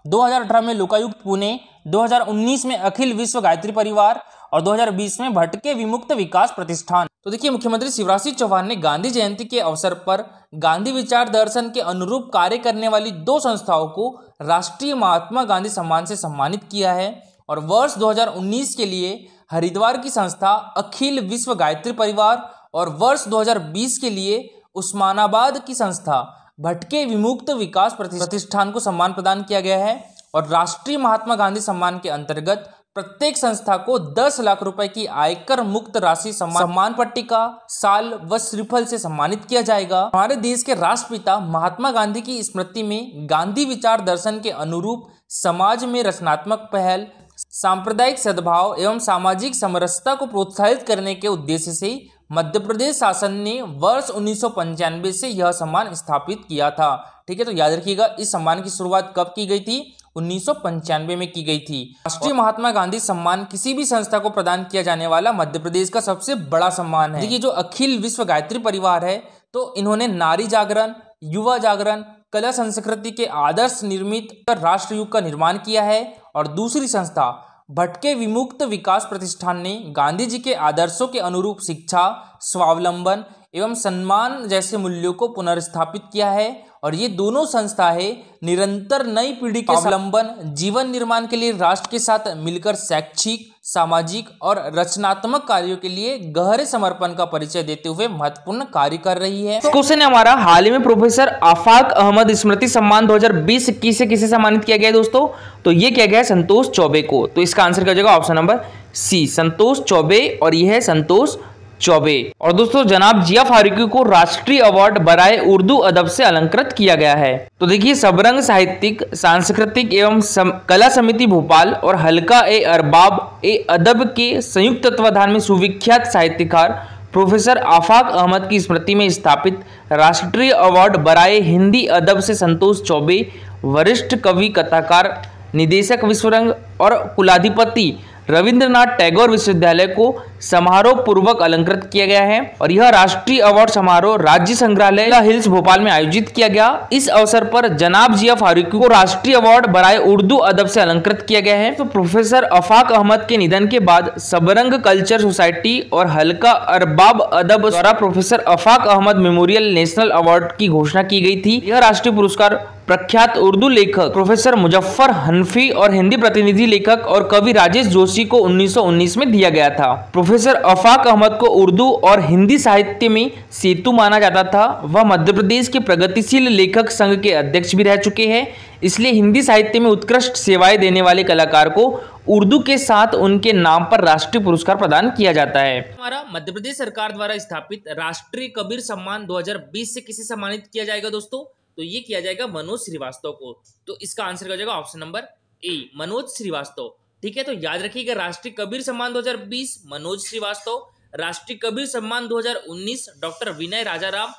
2018 में लोकायुक्त पुणे, 2019 में अखिल विश्व गायत्री परिवार और 2020 में भटके विमुक्त विकास प्रतिष्ठान। तो देखिए, मुख्यमंत्री शिवराज सिंह चौहान ने गांधी जयंती के अवसर पर गांधी विचार दर्शन के अनुरूप कार्य करने वाली 2 संस्थाओं को राष्ट्रीय महात्मा गांधी सम्मान से सम्मानित किया है। और वर्ष 2019 के लिए हरिद्वार की संस्था अखिल विश्व गायत्री परिवार और वर्ष 2020 के लिए उस्मानाबाद की संस्था भटके विमुक्त विकास प्रतिष्ठान को सम्मान प्रदान किया गया है। और राष्ट्रीय महात्मा गांधी सम्मान के अंतर्गत प्रत्येक संस्था को 10 लाख रुपए की आयकर मुक्त राशि सम्मान पट्टिका, साल व श्रीफल से सम्मानित किया जाएगा। हमारे देश के राष्ट्रपिता महात्मा गांधी की स्मृति में गांधी विचार दर्शन के अनुरूप समाज में रचनात्मक पहल, सांप्रदायिक सद्भाव एवं सामाजिक समरसता को प्रोत्साहित करने के उद्देश्य से मध्य प्रदेश शासन ने वर्ष 1995 से यह सम्मान स्थापित किया था। ठीक है, तो याद रखिएगा, इस सम्मान की शुरुआत कब की गई थी? 1995 में की गई थी। राष्ट्रीय महात्मा गांधी सम्मान किसी भी संस्था को प्रदान किया जाने वाला मध्य प्रदेश का सबसे बड़ा सम्मान है। देखिए, जो अखिल विश्व गायत्री परिवार है, तो इन्होंने नारी जागरण, युवा जागरण, कला संस्कृति के आदर्श निर्मित राष्ट्रयुग का निर्माण किया है। और दूसरी संस्था भटके विमुक्त विकास प्रतिष्ठान ने गांधी जी के आदर्शों के अनुरूप शिक्षा, स्वावलंबन एवं सम्मान जैसे मूल्यों को पुनर्स्थापित किया है। और ये दोनों संस्थाएं निरंतर नई पीढ़ी के स्वावलंबन जीवन निर्माण के लिए राष्ट्र के साथ मिलकर शैक्षिक, सामाजिक और रचनात्मक कार्यों के लिए गहरे समर्पण का परिचय देते हुए महत्वपूर्ण कार्य कर रही है। क्वेश्चन है हमारा, हाल ही में प्रोफेसर आफाक अहमद स्मृति सम्मान 2020-21 से किसे सम्मानित किया गया दोस्तों? तो ये किया गया संतोष चौबे को। तो इसका आंसर क्या हो जाएगा? Option number C, Santosh Choubey. और यह है संतोष चौबे। और दोस्तों, जनाब जिया फारूकी को राष्ट्रीय अवार्ड बराए उर्दू अदब से अलंकृत किया गया है। तो देखिए, सबरंग साहित्यिक सांस्कृतिक एवं कला समिति भोपाल और हल्का ए अरबाब ए अदब के संयुक्त तत्वाधान में सुविख्यात साहित्यकार प्रोफेसर आफाक अहमद की स्मृति में स्थापित राष्ट्रीय अवार्ड बराए हिंदी अदब से संतोष चौबे, वरिष्ठ कवि, कथाकार, निदेशक विश्वरंग और कुलाधिपति रविंद्रनाथ टैगोर विश्वविद्यालय को समारोह पूर्वक अलंकृत किया गया है। और यह राष्ट्रीय अवार्ड समारोह राज्य संग्रहालय हिल्स भोपाल में आयोजित किया गया। इस अवसर पर जनाब जिया फारूकी को राष्ट्रीय अवार्ड बराए उर्दू अदब से अलंकृत किया गया है। तो प्रोफेसर आफाक अहमद के निधन के बाद सबरंग कल्चर सोसाइटी और हल्का अरबाब अदब द्वारा प्रोफेसर आफाक अहमद मेमोरियल नेशनल अवार्ड की घोषणा की गई थी। यह राष्ट्रीय पुरस्कार प्रख्यात उर्दू लेखक प्रोफेसर मुजफ्फर हनफी और हिंदी प्रतिनिधि लेखक और कवि राजेश जोशी को 1919 में दिया गया था। प्रोफेसर आफाक अहमद को उर्दू और हिंदी साहित्य में सेतु माना जाता था। वह मध्य प्रदेश के प्रगतिशील लेखक संघ के अध्यक्ष भी रह चुके हैं। इसलिए हिंदी साहित्य में उत्कृष्ट सेवाएं देने वाले कलाकार को उर्दू के साथ उनके नाम पर राष्ट्रीय पुरस्कार प्रदान किया जाता है। हमारा मध्य प्रदेश सरकार द्वारा स्थापित राष्ट्रीय कबीर सम्मान 2020 से किसे सम्मानित किया जाएगा दोस्तों? तो ये किया जाएगा मनोज श्रीवास्तव को। तो इसका आंसर हो जाएगा option number A, Manoj Srivastava. ठीक है, तो याद रखिएगा, राष्ट्रीय कबीर सम्मान 2020 मनोज श्रीवास्तव, राष्ट्रीय कबीर सम्मान 2019 डॉक्टर विनय राजाराम,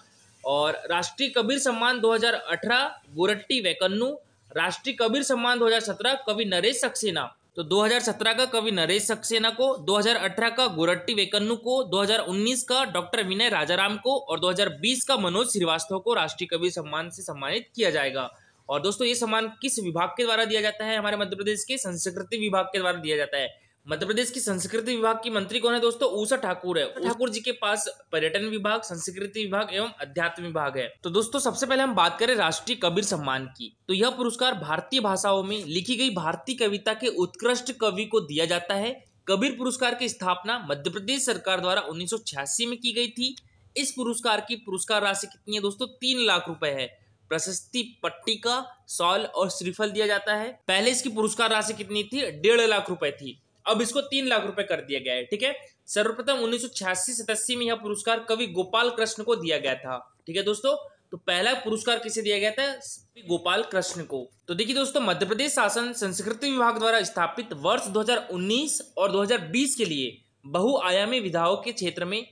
और राष्ट्रीय कबीर सम्मान 2018 गोरट्टी वैकन्नू, राष्ट्रीय कबीर सम्मान 2017 कवि नरेश सक्सेना। तो 2017 का कवि नरेश सक्सेना को, 2018 का गोरट्टी वैकन्नू को, 2019 का डॉक्टर विनय राजाराम को और 2020 का मनोज श्रीवास्तव को राष्ट्रीय कबीर सम्मान से सम्मानित किया जाएगा। और दोस्तों, ये सम्मान किस विभाग के द्वारा दिया जाता है? हमारे मध्य प्रदेश के संस्कृति विभाग के द्वारा दिया जाता है। मध्य प्रदेश की संस्कृति विभाग की मंत्री कौन है दोस्तों? ऊषा ठाकुर है। ठाकुर जी के पास पर्यटन विभाग, संस्कृति विभाग एवं अध्यात्म विभाग है। तो दोस्तों, सबसे पहले हम बात करें राष्ट्रीय कबीर सम्मान की। तो यह पुरस्कार भारतीय भाषाओं में लिखी गई भारतीय कविता के उत्कृष्ट कवि को दिया जाता है। कबीर पुरस्कार की स्थापना मध्य प्रदेश सरकार द्वारा 1986 में की गई थी। इस पुरस्कार की पुरस्कार राशि कितनी है दोस्तों? 3 लाख रुपए है। प्रशस्ति पट्टिका, शॉल और श्रीफल दिया जाता है। पहले इसकी पुरस्कार राशि कितनी थी? 1.5 लाख रुपए थी। अब इसको 3 लाख रुपए कर दिया गया है। ठीक है, सर्वप्रथम 1986-87 में यह पुरस्कार कवि गोपाल कृष्ण को दिया गया था। ठीक है दोस्तों, तो पहला पुरस्कार किसे दिया गया था? गोपाल कृष्ण को। तो देखिए दोस्तों, मध्य प्रदेश शासन संस्कृति विभाग द्वारा स्थापित वर्ष 2019 और 2020 के लिए बहुआयामी विधाओं के क्षेत्र में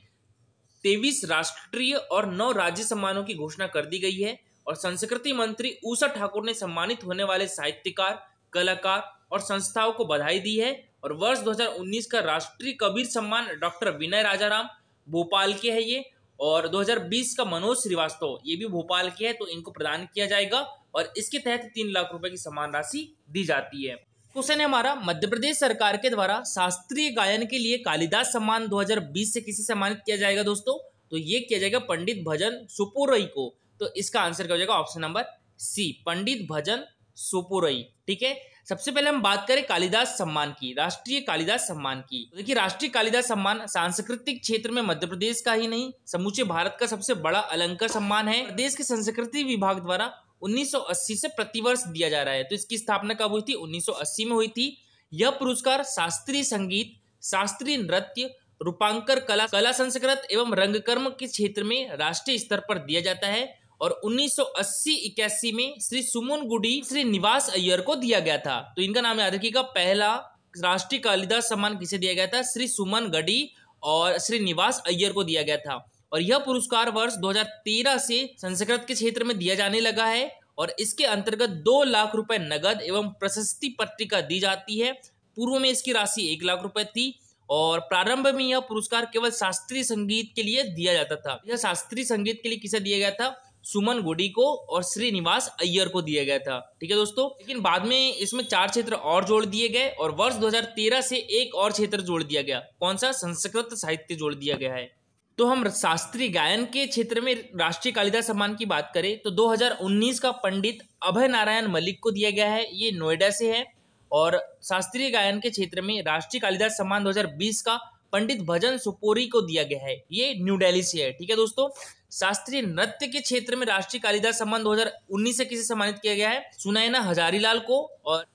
23 राष्ट्रीय और 9 राज्य सम्मानों की घोषणा कर दी गई है। और संस्कृति मंत्री उषा ठाकुर ने सम्मानित होने वाले साहित्यकार, कलाकार और संस्थाओं को बधाई दी है। और वर्ष 2019 का राष्ट्रीय कबीर सम्मान डॉक्टर विनय राजाराम भोपाल के है ये, और 2020 का मनोज श्रीवास्तव ये भी भोपाल के है, तो इनको प्रदान किया जाएगा और इसके तहत 3 लाख रुपए की सम्मान राशि दी जाती है। क्वेश्चन है हमारा, मध्य प्रदेश सरकार के द्वारा शास्त्रीय गायन के लिए कालिदास सम्मान 2020 से किसे सम्मानित किया जाएगा दोस्तों? तो ये किया जाएगा पंडित भजन सुपुरई को। तो इसका आंसर क्या हो जाएगा? ऑप्शन नंबर सी, पंडित भजन सुपुरई। ठीक है, सबसे पहले हम बात करें कालिदास सम्मान की, राष्ट्रीय कालिदास सम्मान की। तो देखिए, राष्ट्रीय कालिदास सम्मान सांस्कृतिक क्षेत्र में मध्य प्रदेश का ही नहीं, समूचे भारत का सबसे बड़ा अलंकार सम्मान है। प्रदेश के संस्कृति विभाग द्वारा 1980 से प्रतिवर्ष दिया जा रहा है। तो इसकी स्थापना कब हुई थी? 1980 में हुई थी। यह पुरस्कार शास्त्रीय संगीत, शास्त्रीय नृत्य, रूपांकर कला, कला संस्कृत एवं रंगकर्म के क्षेत्र में राष्ट्रीय स्तर पर दिया जाता है। और 1980-81 में श्री सुमन गुडी, श्री निवास अय्यर को दिया गया था। तो इनका नाम याद रखिएगा। पहला राष्ट्रीय कालिदास सम्मान किसे दिया गया था? श्री सुमन गडी और श्री निवास अय्यर को दिया गया था। और यह पुरस्कार वर्ष 2013 से संस्कृत के क्षेत्र में दिया जाने लगा है। और इसके अंतर्गत 2 लाख रुपए नगद एवं प्रशस्ति पत्रिका दी जाती है। पूर्व में इसकी राशि 1 लाख रुपए थी और प्रारंभ में यह पुरस्कार केवल शास्त्रीय संगीत के लिए दिया जाता था। यह शास्त्रीय संगीत के लिए किसे दिया गया था? सुमन गुडी को और श्रीनिवास अय्यर को दिया गया था। ठीक है दोस्तों, लेकिन बाद में इसमें 4 क्षेत्र और जोड़ दिए गए और वर्ष 2013 से एक और क्षेत्र जोड़ दिया गया। कौन सा? संस्कृत साहित्य जोड़ दिया गया है। तो हम शास्त्रीय गायन के क्षेत्र में राष्ट्रीय कालिदास सम्मान की बात करें तो 2019 का पंडित अभय नारायण मलिक को दिया गया है, ये नोएडा से है। और शास्त्रीय गायन के क्षेत्र में राष्ट्रीय कालिदास सम्मान 2020 का पंडित भजन सुपोरी को दिया गया है, ये न्यू दिल्ली से है। ठीक है दोस्तों, शास्त्रीय नृत्य के क्षेत्र में राष्ट्रीय कालिदास सम्मान 2019 से किसे सम्मानित किया गया है? सुनैना हजारीलाल को।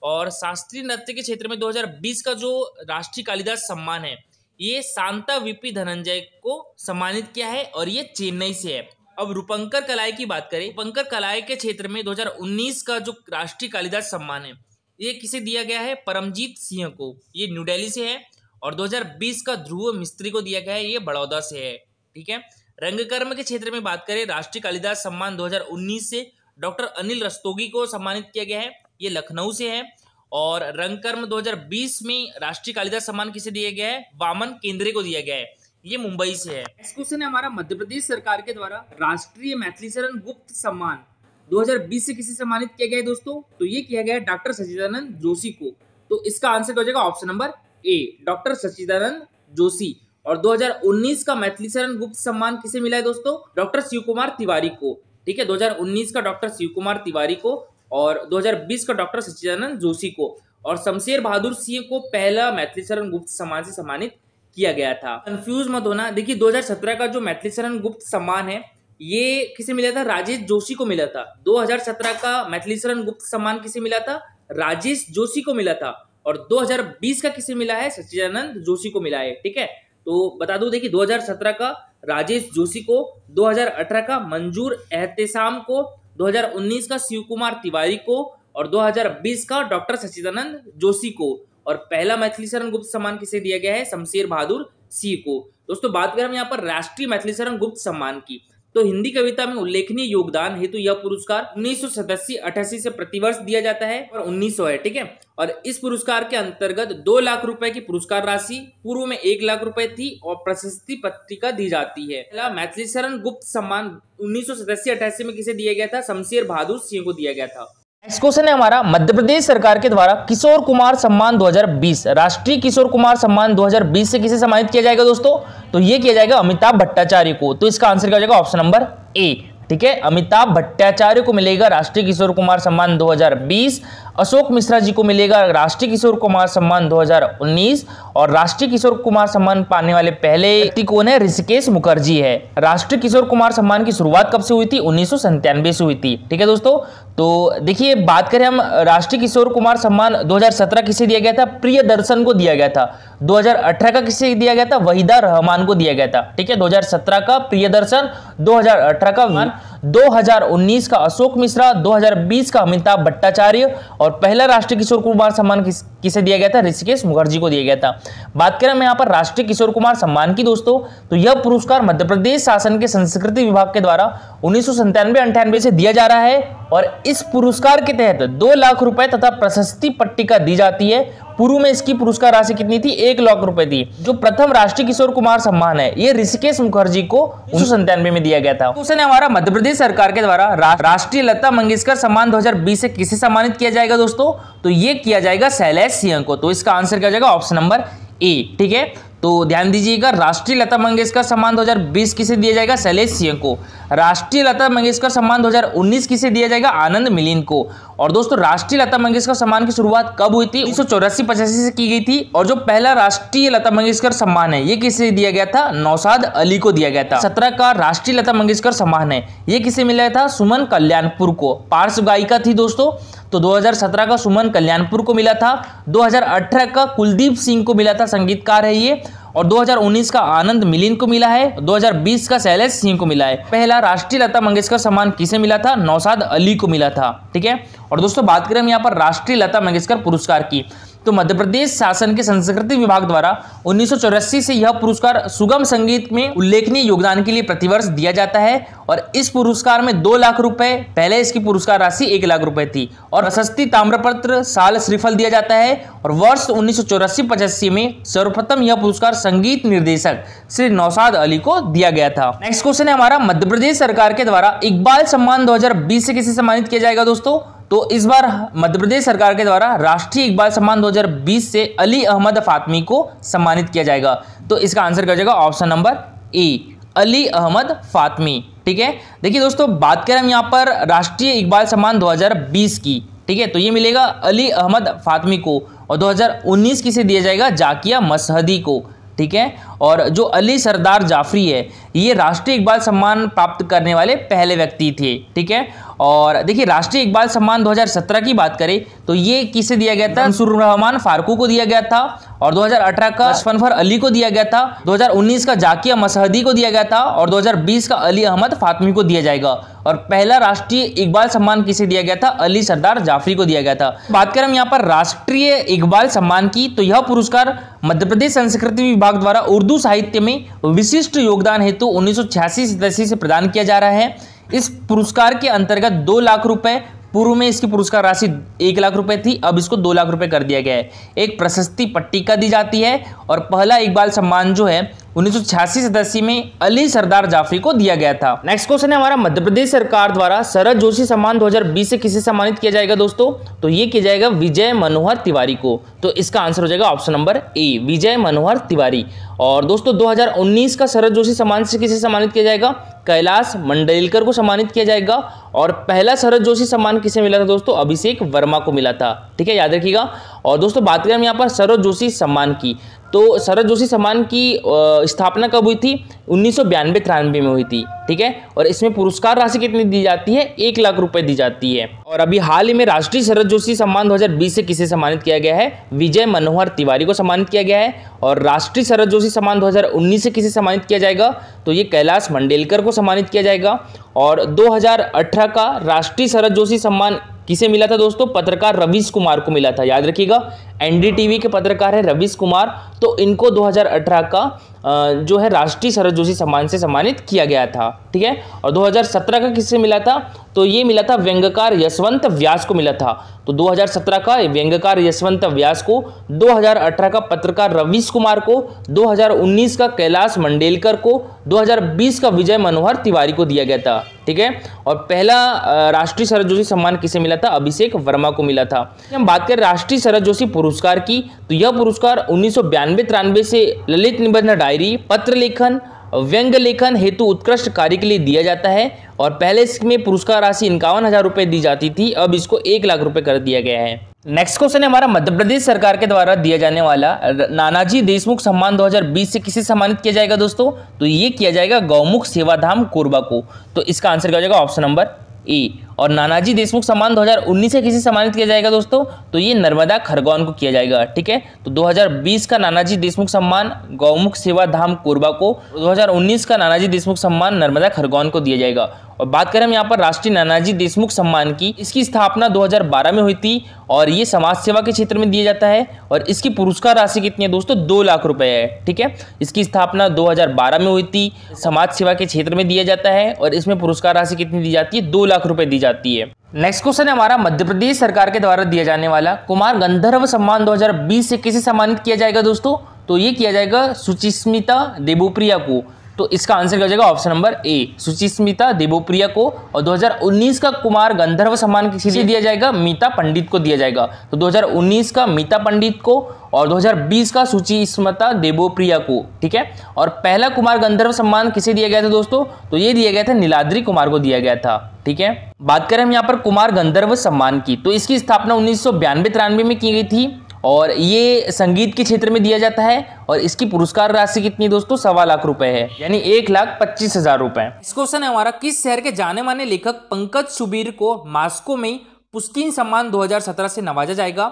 और शास्त्रीय नृत्य के क्षेत्र में 2020 का जो राष्ट्रीय कालिदास सम्मान है ये शांता वीपी धनंजय को सम्मानित किया है और ये चेन्नई से है। अब रूपंकर कलाई की बात करें, रूपंकर कलाई के क्षेत्र में 2019 का जो राष्ट्रीय कालिदास सम्मान है ये किसे दिया गया है? परमजीत सिंह को, ये न्यू दिल्ली से है। और 2020 का ध्रुव मिस्त्री को दिया गया है, ये बड़ौदा से है। ठीक है, रंगकर्म के क्षेत्र में बात करें, राष्ट्रीय कालिदास सम्मान 2019 से डॉक्टर अनिल रस्तोगी को सम्मानित किया गया है, ये लखनऊ से है। और रंगकर्म 2020 में राष्ट्रीय कालिदास सम्मान किसे दिया गया है? वामन केंद्रे को दिया गया है, ये मुंबई से है। नेक्स्ट क्वेश्चन है हमारा, मध्य प्रदेश सरकार के द्वारा राष्ट्रीय मैथिलीशरण गुप्त सम्मान 2020 से किसे सम्मानित किया गया है दोस्तों? तो ये किया गया है डॉक्टर सच्चिदानंद जोशी को। तो इसका आंसर हो जाएगा ऑप्शन नंबर ए, डॉक्टर सच्चिदानंद जोशी। और 2019 का मैथिलीशरण गुप्त सम्मान किसे मिला है दोस्तों? डॉक्टर शिव कुमार तिवारी को। ठीक है, 2019 का डॉक्टर शिव कुमार तिवारी को और 2020 का डॉक्टर सच्चिदानंद जोशी को। और शमशेर बहादुर सिंह को पहला मैथिलीशरण गुप्त सम्मान से सम्मानित किया गया था। कंफ्यूज मत होना, देखिए 2017 का जो मैथिलीशरण गुप्त सम्मान है ये किसे मिला था? राजेश जोशी को मिला था। 2017 का मैथिलीशरण गुप्त सम्मान किसे मिला था? राजेश जोशी को मिला था। और 2020 का किसे मिला है? सच्चिदानंद जोशी को मिला है। ठीक है, तो बता दूं, देखिए 2017 का राजेश जोशी को, 2018 का मंजूर एहतेशाम को, 2019 का शिव कुमार तिवारी को और 2020 का डॉक्टर सच्चिदानंद जोशी को। और पहला मैथिलीशरण गुप्त सम्मान किसे दिया गया है? शमशेर बहादुर सिंह को। दोस्तों बात करें हम यहाँ पर राष्ट्रीय मैथिलीशरण गुप्त सम्मान की, तो हिंदी कविता में उल्लेखनीय योगदान हेतु यह पुरस्कार 1987-88 से प्रतिवर्ष दिया जाता है और 1900 है। ठीक है, और इस पुरस्कार के अंतर्गत 2 लाख रुपए की पुरस्कार राशि, पूर्व में 1 लाख रुपए थी और प्रशस्ति पत्रिका दी जाती है। पहला मैथिलीशरण गुप्त सम्मान 1987-88 में किसे दिया गया था? शमशेर बहादुर सिंह को दिया गया था। नेक्स्ट क्वेश्चन है हमारा, मध्य प्रदेश सरकार के द्वारा किशोर कुमार सम्मान 2020, राष्ट्रीय किशोर कुमार सम्मान 2020 से किसे सम्मानित किया जाएगा दोस्तों? तो ये किया जाएगा अमिताभ भट्टाचार्य को। तो इसका आंसर क्या हो जाएगा? ऑप्शन नंबर ए। ठीक है, अमिताभ भट्टाचार्य को मिलेगा राष्ट्रीय किशोर कुमार सम्मान 2020, अशोक मिश्रा जी को मिलेगा राष्ट्रीय किशोर कुमार सम्मान 2019 और राष्ट्रीय किशोर कुमार सम्मान पाने वाले पहले व्यक्ति कौन है? ऋषिकेश मुखर्जी है। राष्ट्रीय किशोर कुमार सम्मान की शुरुआत कब से हुई थी? 1997 से हुई थी। ठीक है दोस्तों, तो देखिए बात करें हम राष्ट्रीय किशोर कुमार सम्मान 2017 किसे दिया गया था? प्रियदर्शन को दिया गया था। 2018 का किसे दिया गया था? वहीदा रहमान को दिया गया था। ठीक है, 2017 का प्रियदर्शन, 2018 का 2019 का अशोक मिश्रा, 2020 का अमिताभ भट्टाचार्य और पहला राष्ट्रीय किशोर कुमार सम्मान किसे दिया गया था? ऋषिकेश मुखर्जी को दिया गया था। बात करें हम यहाँ पर राष्ट्रीय किशोर कुमार सम्मान की दोस्तों, तो यह पुरस्कार मध्य प्रदेश शासन के संस्कृति विभाग के द्वारा 1997-98 से दिया जा रहा है और इस पुरस्कार के तहत 2 लाख रुपए तथा प्रशस्ति पट्टिका दी जाती है। पूर्व में इसकी पुरस्कार राशि कितनी थी? 1 लाख रुपए थी। जो प्रथम राष्ट्रीय किशोर कुमार सम्मान है ये ऋषिकेश मुखर्जी को 1997 में दिया गया था। क्वेश्चन है हमारा, मध्य प्रदेश सरकार के द्वारा राष्ट्रीय लता मंगेशकर सम्मान 2020 से किसे सम्मानित किया जाएगा दोस्तों? तो ये किया जाएगा शैलेश सिंह को। तो इसका आंसर क्या हो जाएगा? ऑप्शन नंबर ए। ठीक है, तो ध्यान दीजिएगा, राष्ट्रीय लता मंगेशकर सम्मान 2020 किसे दिया जाएगा? शैलेश सिंह को। राष्ट्रीय लता मंगेशकर सम्मान 2019 किसे दिया जाएगा? आनंद मिलिंद को। और दोस्तों राष्ट्रीय लता मंगेशकर सम्मान की शुरुआत कब हुई थी? 1984-85 से की गई थी। और जो पहला राष्ट्रीय लता मंगेशकर सम्मान है ये किसे दिया गया था? नौशाद अली को दिया गया था। 17 का राष्ट्रीय लता मंगेशकर सम्मान है ये किसे मिला था? सुमन कल्याणपुर को। पार्श्व गायिका थी दोस्तों, तो 2017 का सुमन कल्याणपुर को मिला था। 2018 का कुलदीप सिंह को मिला था, संगीतकार है ये। और 2019 का आनंद मिलिंद को मिला है। 2020 का शैलेश सिंह को मिला है। पहला राष्ट्रीय लता मंगेशकर सम्मान किसे मिला था? नौशाद अली को मिला था। ठीक है, और दोस्तों बात करें हम यहाँ पर राष्ट्रीय लता मंगेशकर पुरस्कार की, तो मध्य प्रदेश शासन के संस्कृति विभाग द्वारा 1984 से यह पुरस्कार सुगम संगीत में उल्लेखनीय योगदान के लिए प्रतिवर्ष दिया जाता है। और इस पुरस्कार में 2 लाख रुपए, पहले इसकी पुरस्कार राशि 1 लाख रुपए थी। और प्रशस्ति ताम्रपत्र, साल श्रीफल दिया जाता है। और वर्ष 1984-85 में सर्वप्रथम यह पुरस्कार संगीत निर्देशक श्री नौशाद अली को दिया गया था। नेक्स्ट क्वेश्चन है हमारा, मध्य प्रदेश सरकार के द्वारा इकबाल सम्मान 2020 से किसे सम्मानित किया जाएगा दोस्तों? तो इस बार मध्य प्रदेश सरकार के द्वारा राष्ट्रीय इकबाल सम्मान 2020 से अली अहमद फातमी को सम्मानित किया जाएगा। तो इसका आंसर क्या हो जाएगा? Option number A, Ali Ahmad Fatmi. ठीक है, देखिए दोस्तों बात करें हम यहाँ पर राष्ट्रीय इकबाल सम्मान 2020 की, ठीक है, तो ये मिलेगा अली अहमद फातमी को। और 2019 किसे दिया जाएगा? जाकिया मसहदी को। ठीक है, और जो अली सरदार जाफरी है ये राष्ट्रीय इकबाल सम्मान प्राप्त करने वाले पहले व्यक्ति थे। ठीक है, और देखिए राष्ट्रीय इकबाल सम्मान 2017 की बात करें तो ये किसे दिया गया था? मंसूर रहमान फारूकी को दिया गया था। और 2018 का अशफनफर अली को दिया गया था। 2019 का जाकिया मसहदी को दिया गया था। और 2020 का अली अहमद फातमी को दिया जाएगा। और पहला राष्ट्रीय इकबाल सम्मान किसे दिया गया था? अली सरदार जाफरी को दिया गया था। बात करें हम यहाँ पर राष्ट्रीय इकबाल सम्मान की, तो यह पुरस्कार मध्य प्रदेश संस्कृति विभाग द्वारा उर्दू साहित्य में विशिष्ट योगदान हेतु 1986-87 से प्रदान किया जा रहा है। इस पुरस्कार के अंतर्गत 2 लाख रुपए, पूर्व में इसकी पुरस्कार राशि 1 लाख रुपए थी, अब इसको 2 लाख रुपए कर दिया गया है। एक प्रशस्ति पट्टिका दी जाती है। और पहला इकबाल सम्मान जो है 1986-87 में अली सरदार जाफरी को दिया गया था। नेक्स्ट क्वेश्चन है हमारा, मध्य प्रदेश सरकार द्वारा शरद जोशी सम्मान 2020 से किसे सम्मानित किया जाएगा दोस्तों? तो ये किया जाएगा विजय मनोहर तिवारी को। तो इसका आंसर हो जाएगा ऑप्शन नंबर ए, विजय मनोहर तिवारी। और दोस्तों 2019 का शरद जोशी सम्मान से किसे सम्मानित किया जाएगा? कैलाश मंडलेकर को सम्मानित किया जाएगा। और पहला शरद जोशी सम्मान किसे मिला था दोस्तों? अभिषेक वर्मा को मिला था। ठीक है, याद रखिएगा। और दोस्तों बात करें हम यहाँ पर शरद जोशी सम्मान की, तो शरद जोशी सम्मान की स्थापना कब हुई थी? 1992-93 में हुई थी। ठीक है, और इसमें पुरस्कार राशि कितनी दी जाती है? 1 लाख रुपए दी जाती है। और अभी हाल ही में राष्ट्रीय शरद जोशी सम्मान 2020 से किसे सम्मानित किया गया है? विजय मनोहर तिवारी को सम्मानित किया गया है। और राष्ट्रीय शरद जोशी सम्मान 2019 से किसे सम्मानित किया जाएगा? तो ये कैलाश मंडलेकर को सम्मानित किया जाएगा। और 2018 का राष्ट्रीय शरद जोशी सम्मान किसे मिला था दोस्तों? पत्रकार रवीश कुमार को मिला था। याद रखिएगा, एनडीटीवी के पत्रकार है रवीश कुमार, तो इनको 2018 का जो है राष्ट्रीय शरद जोशी सम्मान से सम्मानित किया गया था। ठीक है, और 2017 का किससे मिला था? तो ये मिला था व्यंग्यकार यशवंत व्यास को मिला था। तो 2017 का व्यंग्यकार यशवंत व्यास को, 2018 का पत्रकार रवीश कुमार को, 2019 का कैलाश मंडलेकर को, 2020 का विजय मनोहर तिवारी को दिया गया था। ठीक है, और पहला राष्ट्रीय शरद जोशी सम्मान किसे मिला था? अभिषेक वर्मा को मिला था। हम बात करें राष्ट्रीय शरद जोशी पुरस्कार की, तो यह पुरस्कार 1992-93 से ललित निबंध डायरी, पत्र लेखन, व्यंग्य लेखन हेतु उत्कृष्ट कार्य के लिए दिया जाता है। और पहले इसमें पुरस्कार राशि 51,000 रुपए दी जाती थी, अब इसको 1 लाख रुपए कर दिया गया है। नेक्स्ट क्वेश्चन है हमारा, मध्य प्रदेश सरकार के द्वारा दिया जाने वाला नानाजी देशमुख सम्मान 2020 से किसे सम्मानित किया जाएगा दोस्तों? तो ये किया जाएगा गौमुख सेवाधाम कोरबा को। तो इसका आंसर क्या हो जाएगा? ऑप्शन नंबर ए। और नानाजी देशमुख सम्मान 2019 से किसे सम्मानित किया जाएगा दोस्तों, तो ये नर्मदा खरगोन को किया जाएगा। ठीक है, तो 2020 का नानाजी देशमुख सम्मान गौमुख सेवा धाम कोरबा को, 2019 का नानाजी देशमुख सम्मान नर्मदा खरगोन को दिया जाएगा। और बात करें हम यहाँ पर राष्ट्रीय नानाजी देशमुख सम्मान की, इसकी स्थापना 2012 में हुई थी और ये समाज सेवा के क्षेत्र में दिया जाता है और इसकी पुरस्कार राशि कितनी है दोस्तों, 2 लाख रुपए है। ठीक है, इसकी स्थापना 2012 में हुई थी, समाज सेवा के क्षेत्र में दिया जाता है और इसमें पुरस्कार राशि कितनी दी जाती है, 2 लाख रुपए दी जाती है। नेक्स्ट क्वेश्चन है हमारा, मध्य प्रदेश सरकार के द्वारा दिया जाने वाला कुमार गंधर्व सम्मान 2020 से किसे सम्मानित किया जाएगा दोस्तों, तो ये किया जाएगा सुचिस्मिता देवप्रिया को। तो इसका आंसर क्या हो जाएगा, option number A, Suchismita Debapriya को। और 2019 का कुमार गंधर्व सम्मान किसे दिया जाएगा, मीता पंडित को दिया जाएगा। तो 2019 का मीता पंडित को और 2020 का सुचिस्मिता देवप्रिया को। ठीक है, और पहला कुमार गंधर्व सम्मान किसे दिया गया था दोस्तों, तो ये दिया गया था नीलाद्री कुमार को दिया गया था। ठीक है, बात करें हम यहाँ पर कुमार गंधर्व सम्मान की, तो इसकी स्थापना 1992-93 में की गई थी और ये संगीत के क्षेत्र में दिया जाता है और इसकी पुरस्कार राशि कितनी दोस्तों, 1.25 लाख रुपए है, यानी 1,25,000 रुपए। इस क्वेश्चन है हमारा, किस शहर के जाने माने लेखक पंकज सुबीर को मॉस्को में पुश्किन सम्मान 2017 से नवाजा जाएगा।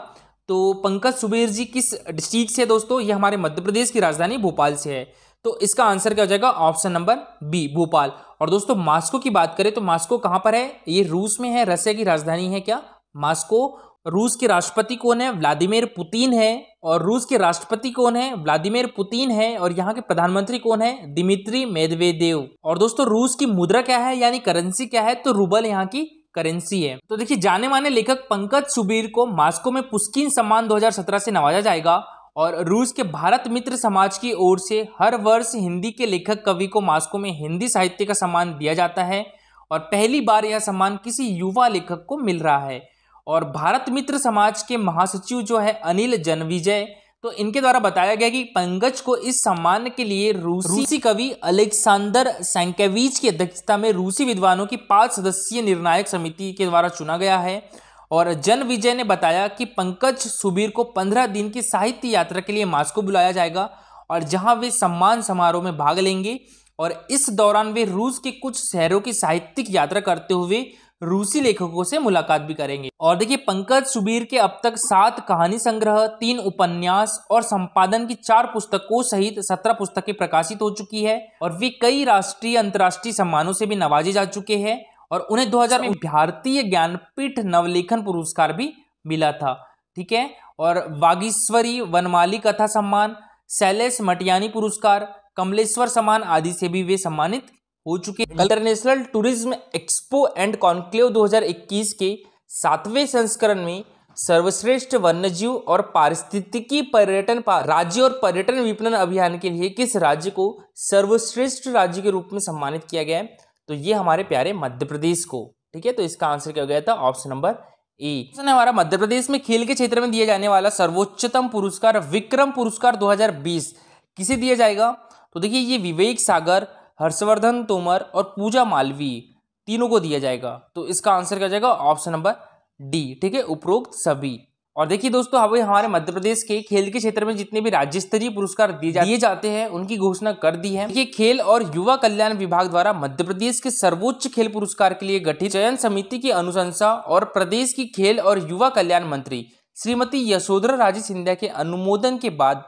तो पंकज सुबीर जी किस डिस्ट्रिक्ट से दोस्तों, ये हमारे मध्य प्रदेश की राजधानी भोपाल से है। तो इसका आंसर क्या हो जाएगा, ऑप्शन नंबर बी, भोपाल। और दोस्तों मॉस्को की बात करें तो मॉस्को कहां पर है, ये रूस में है, रशिया की राजधानी है क्या मॉस्को। रूस के राष्ट्रपति कौन है, व्लादिमीर पुतिन है। और रूस के राष्ट्रपति कौन है, व्लादिमीर पुतिन है। और यहाँ के प्रधानमंत्री कौन है, दिमित्री मेदवेदेव। और दोस्तों रूस की मुद्रा क्या है, यानी करेंसी क्या है, तो रूबल यहाँ की करेंसी है। तो देखिए जाने माने लेखक पंकज सुबीर को मॉस्को में पुश्किन सम्मान 2017 से नवाजा जाएगा। और रूस के भारत मित्र समाज की ओर से हर वर्ष हिंदी के लेखक कवि को मॉस्को में हिंदी साहित्य का सम्मान दिया जाता है और पहली बार यह सम्मान किसी युवा लेखक को मिल रहा है। और भारत मित्र समाज के महासचिव जो है अनिल जनविजय, तो इनके द्वारा बताया गया कि पंकज को इस सम्मान के लिए रूसी कवि अलेक्सांडर सैंकेविच की अध्यक्षता में रूसी विद्वानों की 5 सदस्यीय निर्णायक समिति के द्वारा चुना गया है। और जनविजय ने बताया कि पंकज सुबीर को 15 दिन की साहित्य यात्रा के लिए मॉस्को बुलाया जाएगा और जहां वे सम्मान समारोह में भाग लेंगे और इस दौरान वे रूस के कुछ शहरों की साहित्यिक यात्रा करते हुए रूसी लेखकों से मुलाकात भी करेंगे। और देखिए पंकज सुबीर के अब तक 7 कहानी संग्रह, 3 उपन्यास और संपादन की 4 पुस्तकों सहित 17 पुस्तकें प्रकाशित हो चुकी है और वे कई राष्ट्रीय अंतर्राष्ट्रीय सम्मानों से भी नवाजे जा चुके हैं। और उन्हें 2000 में भारतीय ज्ञानपीठ नवलेखन पुरस्कार भी मिला था। ठीक है, और वागीश्वरी वनमाली कथा सम्मान, शैलेश मटियानी पुरस्कार, कमलेश्वर सम्मान आदि से भी वे सम्मानित हो चुके। International tourism expo and conclave 2021 के 7वें संस्करण में सर्वश्रेष्ठ वन्यजीव और पारिस्थितिकी पर्यटन राज्य और पर्यटन विपणन अभियान के लिए किस राज्य को सर्वश्रेष्ठ राज्य के रूप में सम्मानित किया गया है, तो ये हमारे प्यारे मध्य प्रदेश को। ठीक है, तो इसका आंसर क्या हो गया था, ऑप्शन नंबर ए। हमारा मध्य प्रदेश में खेल के क्षेत्र में दिया जाने वाला सर्वोच्चतम पुरस्कार विक्रम पुरस्कार 2020 किसे दिया जाएगा, तो देखिए ये विवेक सागर, हर्षवर्धन तोमर और पूजा मालवीय तीनों को दिया जाएगा। तो इसका आंसर क्या हो जाएगा, ऑप्शन नंबर डी। ठीक है, उपरोक्त सभी। और देखिए दोस्तों अब हमारे मध्य प्रदेश के खेल के क्षेत्र में जितने भी राज्य स्तरीय पुरस्कार दिए जाते हैं उनकी घोषणा कर दी है। ये खेल और युवा कल्याण विभाग द्वारा मध्य प्रदेश के सर्वोच्च खेल पुरस्कार के लिए गठित चयन समिति की अनुशंसा और प्रदेश की खेल और युवा कल्याण मंत्री श्रीमती यशोधरा राजे सिंधिया के अनुमोदन के बाद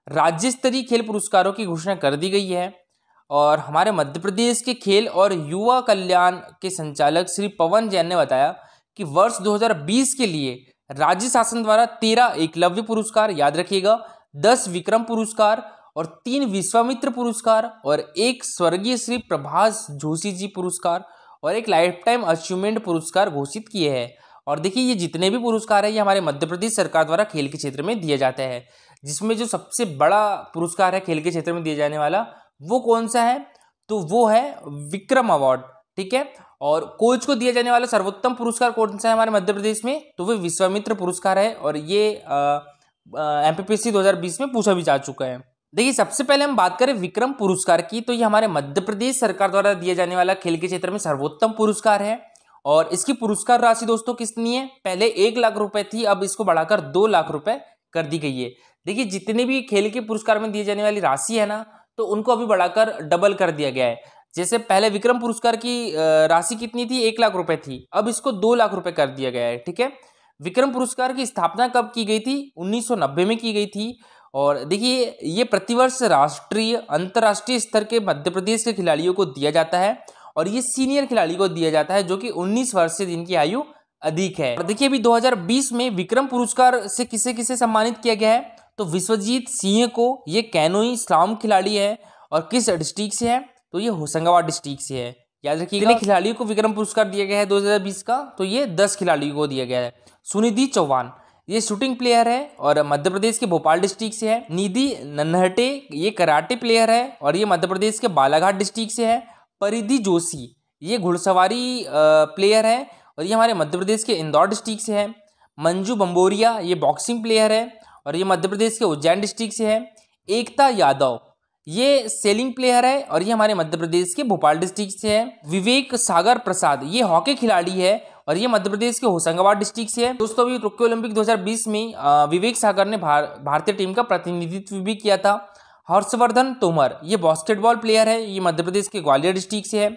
राज्य स्तरीय खेल पुरस्कारों की घोषणा कर दी गई है। और हमारे मध्य प्रदेश के खेल और युवा कल्याण के संचालक श्री पवन जैन ने बताया कि वर्ष 2020 के लिए राज्य शासन द्वारा 13 एकलव्य पुरस्कार, याद रखिएगा, 10 विक्रम पुरस्कार और 3 विश्वामित्र पुरस्कार और 1 स्वर्गीय श्री प्रभास जोशी जी पुरस्कार और 1 लाइफ टाइम अचीवमेंट पुरस्कार घोषित किए हैं। और देखिए ये जितने भी पुरस्कार है ये हमारे मध्य प्रदेश सरकार द्वारा खेल के क्षेत्र में दिए जाते हैं, जिसमें जो सबसे बड़ा पुरस्कार है खेल के क्षेत्र में दिए जाने वाला वो कौन सा है, तो वो है विक्रम अवार्ड। ठीक है, और कोच को दिया जाने वाला सर्वोत्तम पुरस्कार कौन सा है हमारे मध्य प्रदेश में, तो वो विश्वामित्र पुरस्कार है और ये एमपीपीएससी 2020 में पूछा भी जा चुका है। देखिए सबसे पहले हम बात करें विक्रम पुरस्कार की, तो ये हमारे मध्य प्रदेश सरकार द्वारा दिया जाने वाला खेल के क्षेत्र में सर्वोत्तम पुरस्कार है और इसकी पुरस्कार राशि दोस्तों कितनी है, पहले 1 लाख रुपए थी, अब इसको बढ़ाकर 2 लाख रुपए कर दी गई है। देखिए जितने भी खेल के पुरस्कार में दिए जाने वाली राशि है ना, तो उनको अभी बढ़ाकर डबल कर दिया गया है। जैसे पहले विक्रम पुरस्कार की राशि कितनी थी, 1 लाख रुपए थी, अब इसको 2 लाख रुपए कर दिया गया है। ठीक है, विक्रम पुरस्कार की स्थापना कब की गई थी, 1990 में की गई थी। और देखिए ये प्रतिवर्ष राष्ट्रीय अंतर्राष्ट्रीय स्तर के मध्य प्रदेश के खिलाड़ियों को दिया जाता है, और ये सीनियर खिलाड़ी को दिया जाता है जो कि 19 वर्ष से जिनकी आयु अधिक है। और देखिए अभी 2020 में विक्रम पुरस्कार से किसे किसे सम्मानित किया गया है, तो विश्वजीत सिंह को, ये कैनोई स्लाम खिलाड़ी है, और किस डिस्ट्रिक्ट से है, तो ये होशंगाबाद डिस्ट्रिक्ट से है। याद रखिएगा, कितने खिलाड़ियों को विक्रम पुरस्कार दिया गया है 2020 का, तो ये 10 खिलाड़ियों को दिया गया है। सुनिधि चौहान, ये शूटिंग प्लेयर है और मध्य प्रदेश के भोपाल डिस्ट्रिक्ट से है। निधि नन्हटे, ये कराटे प्लेयर है और ये मध्य प्रदेश के बालाघाट डिस्ट्रिक्ट से है। परिधि जोशी, ये घुड़सवारी प्लेयर है और ये हमारे मध्य प्रदेश के इंदौर डिस्ट्रिक्ट से है। मंजू बंबोरिया, ये बॉक्सिंग प्लेयर है और ये मध्य प्रदेश के उज्जैन डिस्ट्रिक्ट से है। एकता यादव, ये सेलिंग प्लेयर है और ये हमारे मध्य प्रदेश के भोपाल डिस्ट्रिक्ट से है। विवेक सागर प्रसाद, ये हॉकी खिलाड़ी है और ये मध्य प्रदेश के होशंगाबाद डिस्ट्रिक्ट से है। दोस्तों अभी टोक्यो ओलंपिक 2020 में विवेक सागर ने भारतीय टीम का प्रतिनिधित्व भी किया था। हर्षवर्धन तोमर, ये बास्केटबॉल प्लेयर है, ये मध्य प्रदेश के ग्वालियर डिस्ट्रिक्ट से है।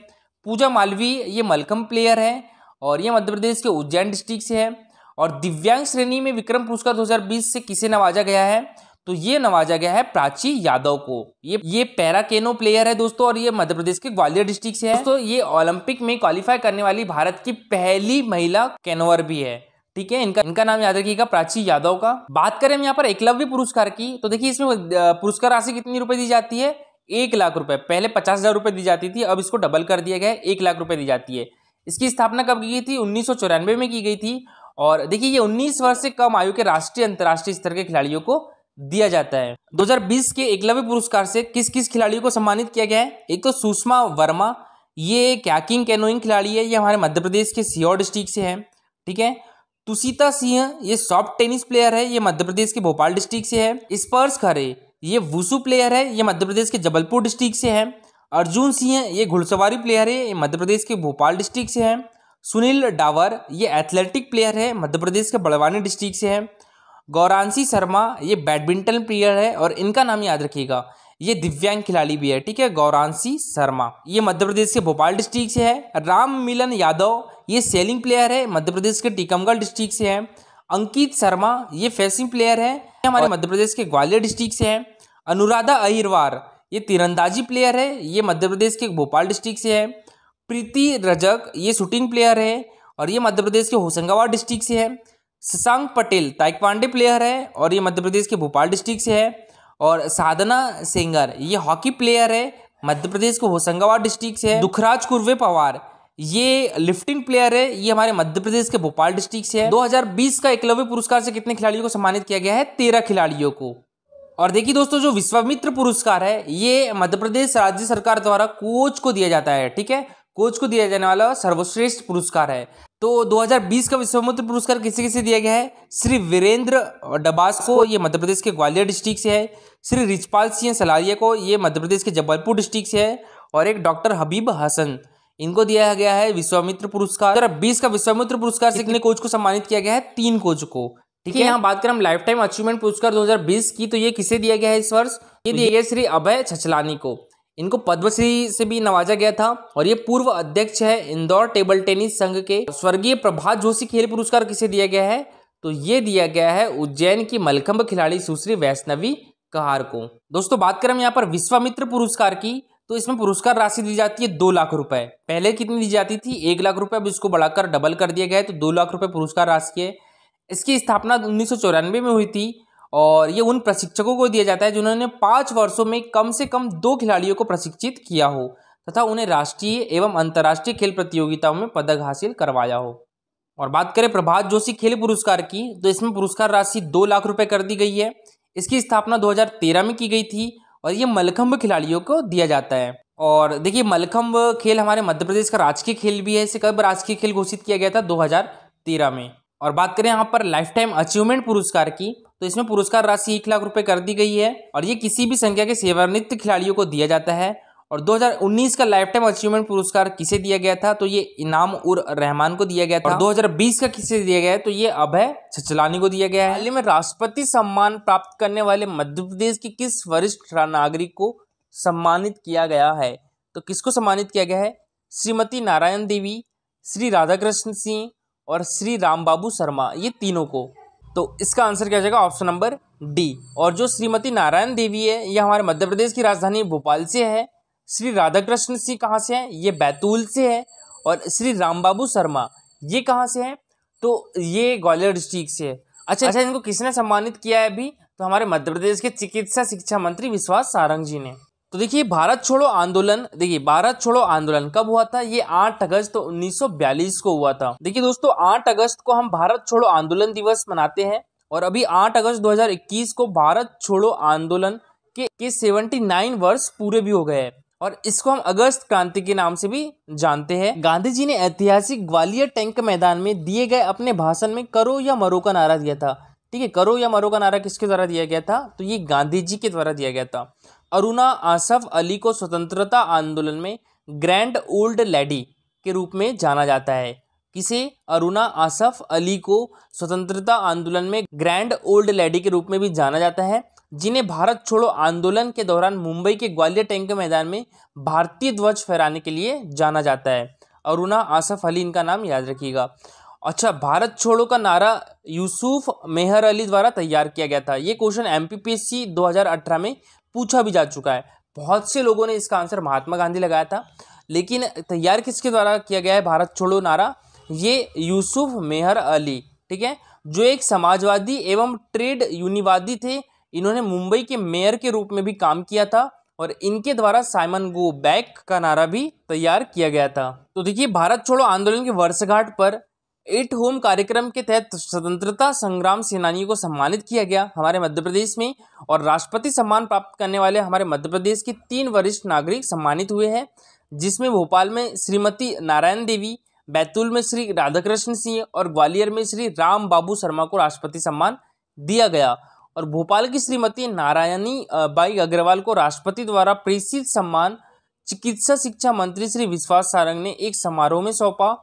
पूजा मालवी, ये मलखम्ब प्लेयर है और ये मध्य प्रदेश के उज्जैन डिस्ट्रिक्ट से है। और दिव्यांग श्रेणी में विक्रम पुरस्कार 2020 से किसे नवाजा गया है, तो ये नवाजा गया है प्राची यादव को। ये पैरा केनो प्लेयर है दोस्तों और ये मध्य प्रदेश के ग्वालियर डिस्ट्रिक्ट से है। दोस्तों ये ओलंपिक में क्वालिफाई करने वाली भारत की पहली महिला कैनोअर भी है। ठीक है, इनका नाम याद रखिएगा, प्राची यादव का। बात करें हम यहाँ पर एकलव्य पुरस्कार की, तो देखिए इसमें पुरस्कार राशि कितनी रुपए दी जाती है, 1 लाख रुपए। पहले 50,000 रुपए दी जाती थी, अब इसको डबल कर दिया गया है, 1 लाख रुपए दी जाती है। इसकी स्थापना कब की गई थी, 1994 में की गई थी। और देखिए ये 19 वर्ष से कम आयु के राष्ट्रीय अंतर्राष्ट्रीय स्तर के खिलाड़ियों को दिया जाता है। 2020 के एकलव्य पुरस्कार से किस किस खिलाड़ियों को सम्मानित किया गया है, एक तो सुषमा वर्मा, ये कैकिंग कैनोइंग खिलाड़ी है, ये हमारे मध्य प्रदेश के सीहोर डिस्ट्रिक्ट से है। ठीक है, तुषिता सिंह, ये सॉफ्ट टेनिस प्लेयर है, ये मध्य प्रदेश के भोपाल डिस्ट्रिक्ट से है। स्पर्श खरे, ये वुसु प्लेयर है, ये मध्य प्रदेश के जबलपुर डिस्ट्रिक्ट से है। अर्जुन सिंह, ये घुड़सवारी प्लेयर है, ये मध्य प्रदेश के भोपाल डिस्ट्रिक्ट से है। सुनील डावर, ये एथलेटिक प्लेयर है, मध्य प्रदेश के बड़वानी डिस्ट्रिक्ट से है। गौरांशी शर्मा, ये बैडमिंटन प्लेयर है और इनका नाम याद रखिएगा, ये दिव्यांग खिलाड़ी भी है। ठीक है, गौरांशी शर्मा, ये मध्य प्रदेश के भोपाल डिस्ट्रिक्ट से है। राम मिलन यादव, ये सेलिंग प्लेयर है, मध्य प्रदेश के टीकमगढ़ डिस्ट्रिक्ट से है। अंकित शर्मा, ये फेंसिंग प्लेयर है, हमारे मध्य प्रदेश के ग्वालियर डिस्ट्रिक्ट से है। अनुराधा अहिरवार, ये तीरंदाजी प्लेयर है, ये मध्य प्रदेश के भोपाल डिस्ट्रिक्ट से है। प्रीति रजक, ये शूटिंग प्लेयर है और ये मध्य प्रदेश के होशंगाबाद डिस्ट्रिक्ट से है। शशांक पटेल, ताइक्वांडो प्लेयर है और ये मध्य प्रदेश के भोपाल डिस्ट्रिक्ट से है। और साधना सेंगर, ये हॉकी प्लेयर है, मध्य प्रदेश के होशंगाबाद डिस्ट्रिक्ट से है। दुखराज कुर्वे पवार, ये लिफ्टिंग प्लेयर है, ये हमारे मध्य प्रदेश के भोपाल डिस्ट्रिक्ट से है। 2020 का एकलव्य पुरस्कार से कितने खिलाड़ियों को सम्मानित किया गया है, 13 खिलाड़ियों को। और देखिए दोस्तों, जो विश्वामित्र पुरस्कार है ये मध्य प्रदेश राज्य सरकार द्वारा कोच को दिया जाता है। ठीक है, कोच को दिया जाने वाला सर्वश्रेष्ठ पुरस्कार है। तो 2020 का विश्वामित्र पुरस्कार किसे किसे दिया गया है, श्री वीरेंद्र डबास को, ये मध्य प्रदेश के ग्वालियर डिस्ट्रिक्ट से है। श्री रिचपाल सिंह सलारिया को, ये मध्य प्रदेश के जबलपुर डिस्ट्रिक्ट से है। और एक डॉक्टर हबीब हसन, इनको दिया गया है विश्वामित्र पुरस्कार। 2020 का विश्वामित्र पुरस्कार से कितने कोच को सम्मानित किया गया है, 3 कोच को। ठीक है, यहाँ बात करें हम लाइफ टाइम अचीवमेंट पुरस्कार 2020 की, तो ये किसे दिया गया है इस वर्ष, ये दिया गया श्री अभय छचलानी को। इनको पद्मश्री से भी नवाजा गया था और ये पूर्व अध्यक्ष है इंदौर टेबल टेनिस संघ के। स्वर्गीय प्रभात जोशी खेल पुरस्कार किसे दिया गया है, तो ये दिया गया है उज्जैन की मलखम्ब खिलाड़ी सुश्री वैष्णवी कहार को। दोस्तों बात करें हम यहाँ पर विश्वामित्र पुरस्कार की, तो इसमें पुरस्कार राशि दी जाती है 2 लाख रुपए। पहले कितनी दी जाती थी, 1 लाख रुपए, अब इसको बढ़ाकर डबल कर दिया गया है, तो 2 लाख रुपए पुरस्कार राशि है। इसकी स्थापना 1994 में हुई थी और ये उन प्रशिक्षकों को दिया जाता है जिन्होंने 5 वर्षों में कम से कम 2 खिलाड़ियों को प्रशिक्षित किया हो तथा उन्हें राष्ट्रीय एवं अंतर्राष्ट्रीय खेल प्रतियोगिताओं में पदक हासिल करवाया हो। और बात करें प्रभात जोशी खेल पुरस्कार की, तो इसमें पुरस्कार राशि 2 लाख रुपए कर दी गई है। इसकी स्थापना 2013 में की गई थी और ये मलखम्ब खिलाड़ियों को दिया जाता है। और देखिए मलखम्ब खेल हमारे मध्य प्रदेश का राजकीय खेल भी है। इसे कब राजकीय खेल घोषित किया गया था, 2013 में। और बात करें यहाँ पर लाइफ टाइम अचीवमेंट पुरस्कार की, तो इसमें पुरस्कार राशि 1 लाख रुपए कर दी गई है और ये किसी भी संख्या के सेवानिवृत्त खिलाड़ियों को दिया जाता है। और 2019 का लाइफ टाइम अचीवमेंट पुरस्कार किसे दिया गया था, तो ये इनाम उर रहमान को दिया गया था। और 2020 का किसे दिया गया है, तो ये अभय छचलानी को दिया गया है। हाल ही में राष्ट्रपति सम्मान प्राप्त करने वाले मध्य प्रदेश के किस वरिष्ठ नागरिक को सम्मानित किया गया है, तो किसको सम्मानित किया गया है? श्रीमती नारायण देवी, श्री राधाकृष्ण सिंह और श्री रामबाबू शर्मा, ये तीनों को। तो इसका आंसर क्या हो जाएगा? Option number D. और जो श्रीमती नारायण देवी है ये हमारे मध्य प्रदेश की राजधानी भोपाल से है। श्री राधाकृष्ण सिंह कहाँ से है? ये बैतूल से है। और श्री रामबाबू शर्मा ये कहाँ से है? तो ये ग्वालियर डिस्ट्रिक्ट से है। अच्छा, इनको किसने सम्मानित किया है अभी? तो हमारे मध्य प्रदेश के चिकित्सा शिक्षा मंत्री विश्वास सारंग जी ने। तो देखिए भारत छोड़ो आंदोलन, देखिए भारत छोड़ो आंदोलन कब हुआ था? ये 8 अगस्त 1942 को हुआ था। देखिए दोस्तों 8 अगस्त को हम भारत छोड़ो आंदोलन दिवस मनाते हैं और अभी 8 अगस्त 2021 को भारत छोड़ो आंदोलन के 79 वर्ष पूरे भी हो गए हैं और इसको हम अगस्त क्रांति के नाम से भी जानते हैं। गांधी जी ने ऐतिहासिक ग्वालियर टैंक मैदान में दिए गए अपने भाषण में करो या मरो का नारा दिया था। ठीक है, करो या मरो का नारा किसके द्वारा दिया गया था? तो ये गांधी जी के द्वारा दिया गया था। अरुणा आसफ अली को स्वतंत्रता आंदोलन में ग्रैंड ओल्ड लेडी के रूप में जाना जाता है। किसे? अरुणा आसफ अली को स्वतंत्रता आंदोलन में ग्रैंड ओल्ड लेडी के रूप में भी जाना जाता है, जिन्हें भारत छोड़ो आंदोलन के दौरान मुंबई के ग्वालियर टैंक मैदान में भारतीय ध्वज फहराने के लिए जाना जाता है। अरुणा आसफ अली इनका नाम याद रखिएगा। अच्छा, भारत छोड़ो का नारा यूसुफ मेहर अली द्वारा तैयार किया गया था। ये क्वेश्चन एमपीपीएससी 2018 में पूछा भी जा चुका है। बहुत से लोगों ने इसका आंसर महात्मा गांधी लगाया था, लेकिन तैयार किसके द्वारा किया गया है भारत छोड़ो नारा? ये यूसुफ मेहर अली, ठीक है, जो एक समाजवादी एवं ट्रेड यूनिवादी थे। इन्होंने मुंबई के मेयर के रूप में भी काम किया था और इनके द्वारा साइमन गो बैक का नारा भी तैयार किया गया था। तो देखिए भारत छोड़ो आंदोलन की वर्षगांठ पर एट होम कार्यक्रम के तहत स्वतंत्रता संग्राम सेनानियों को सम्मानित किया गया हमारे मध्य प्रदेश में और राष्ट्रपति सम्मान प्राप्त करने वाले हमारे मध्य प्रदेश के 3 वरिष्ठ नागरिक सम्मानित हुए हैं, जिसमें भोपाल में श्रीमती नारायण देवी, बैतूल में श्री राधाकृष्ण सिंह और ग्वालियर में श्री राम बाबू शर्मा को राष्ट्रपति सम्मान दिया गया। और भोपाल की श्रीमती नारायणी बाई अग्रवाल को राष्ट्रपति द्वारा प्रेषित सम्मान चिकित्सा शिक्षा मंत्री श्री विश्वास सारंग ने एक समारोह में सौंपा।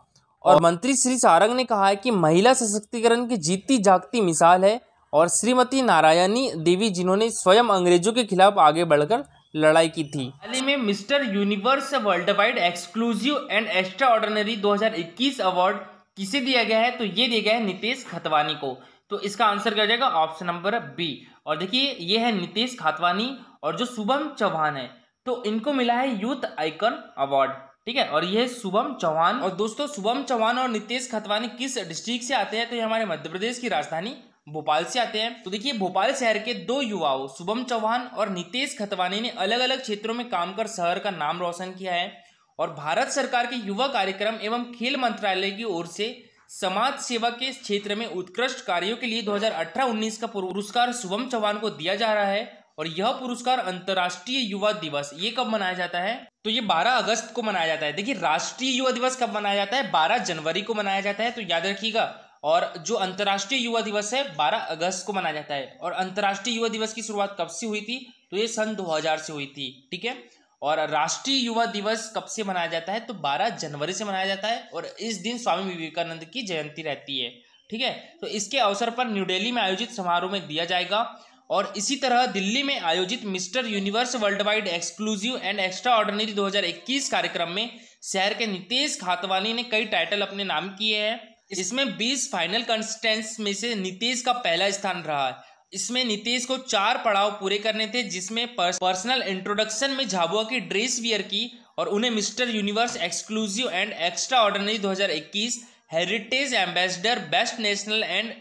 और मंत्री श्री सारंग ने कहा है कि महिला सशक्तिकरण की जीती जागती मिसाल है और श्रीमती नारायणी देवी जिन्होंने स्वयं अंग्रेजों के खिलाफ आगे बढ़कर लड़ाई की थी। हाल ही में mister universe world wide exclusive and extra ordinary 2021 award किसे दिया गया है? तो ये दिया गया है नितेश खतवानी को। तो इसका आंसर क्या हो जाएगा? Option number B. और देखिए ये है नितेश खतवानी और जो शुभम चौहान है तो इनको मिला है यूथ आइकन अवार्ड, ठीक है। और ये शुभम चौहान, और दोस्तों शुभम चौहान और नितेश खतवानी किस डिस्ट्रिक्ट से आते हैं? तो ये हमारे मध्य प्रदेश की राजधानी भोपाल से आते हैं। तो देखिए भोपाल शहर के 2 युवाओं शुभम चौहान और नितेश खतवानी ने अलग अलग क्षेत्रों में काम कर शहर का नाम रोशन किया है और भारत सरकार के युवा कार्यक्रम एवं खेल मंत्रालय की ओर से समाज सेवा के क्षेत्र में उत्कृष्ट कार्यों के लिए 2018-19 का पुरस्कार शुभम चौहान को दिया जा रहा है। और यह पुरस्कार अंतर्राष्ट्रीय युवा दिवस ये कब मनाया जाता है? तो ये 12 अगस्त को मनाया जाता है। देखिए राष्ट्रीय युवा दिवस कब मनाया जाता है? 12 जनवरी को मनाया जाता है, तो याद रखिएगा। और जो अंतर्राष्ट्रीय युवा दिवस है 12 अगस्त को मनाया जाता है। और अंतर्राष्ट्रीय युवा दिवस की शुरुआत कब से हुई थी? तो ये सन 2000 से हुई थी, ठीक है। और राष्ट्रीय युवा दिवस कब से मनाया जाता है? तो 12 जनवरी से मनाया जाता है और इस दिन स्वामी विवेकानंद की जयंती रहती है, ठीक है। तो इसके अवसर पर न्यू दिल्ली में आयोजित समारोह में दिया जाएगा। और इसी तरह दिल्ली में आयोजित mister universe world wide exclusive and extra ordinary 2021 कार्यक्रम में शहर के नितेश खातवानी ने कई टाइटल अपने नाम किए हैं। इसमें 20 फाइनल कंटेस्टेंट्स में से नितेश का पहला स्थान रहा है। इसमें नितेश को 4 पड़ाव पूरे करने थे, जिसमें पर्सनल इंट्रोडक्शन में झाबुआ की ड्रेस वियर की और उन्हें mister universe exclusive and extra ordinary 2021 heritage ambassador best national and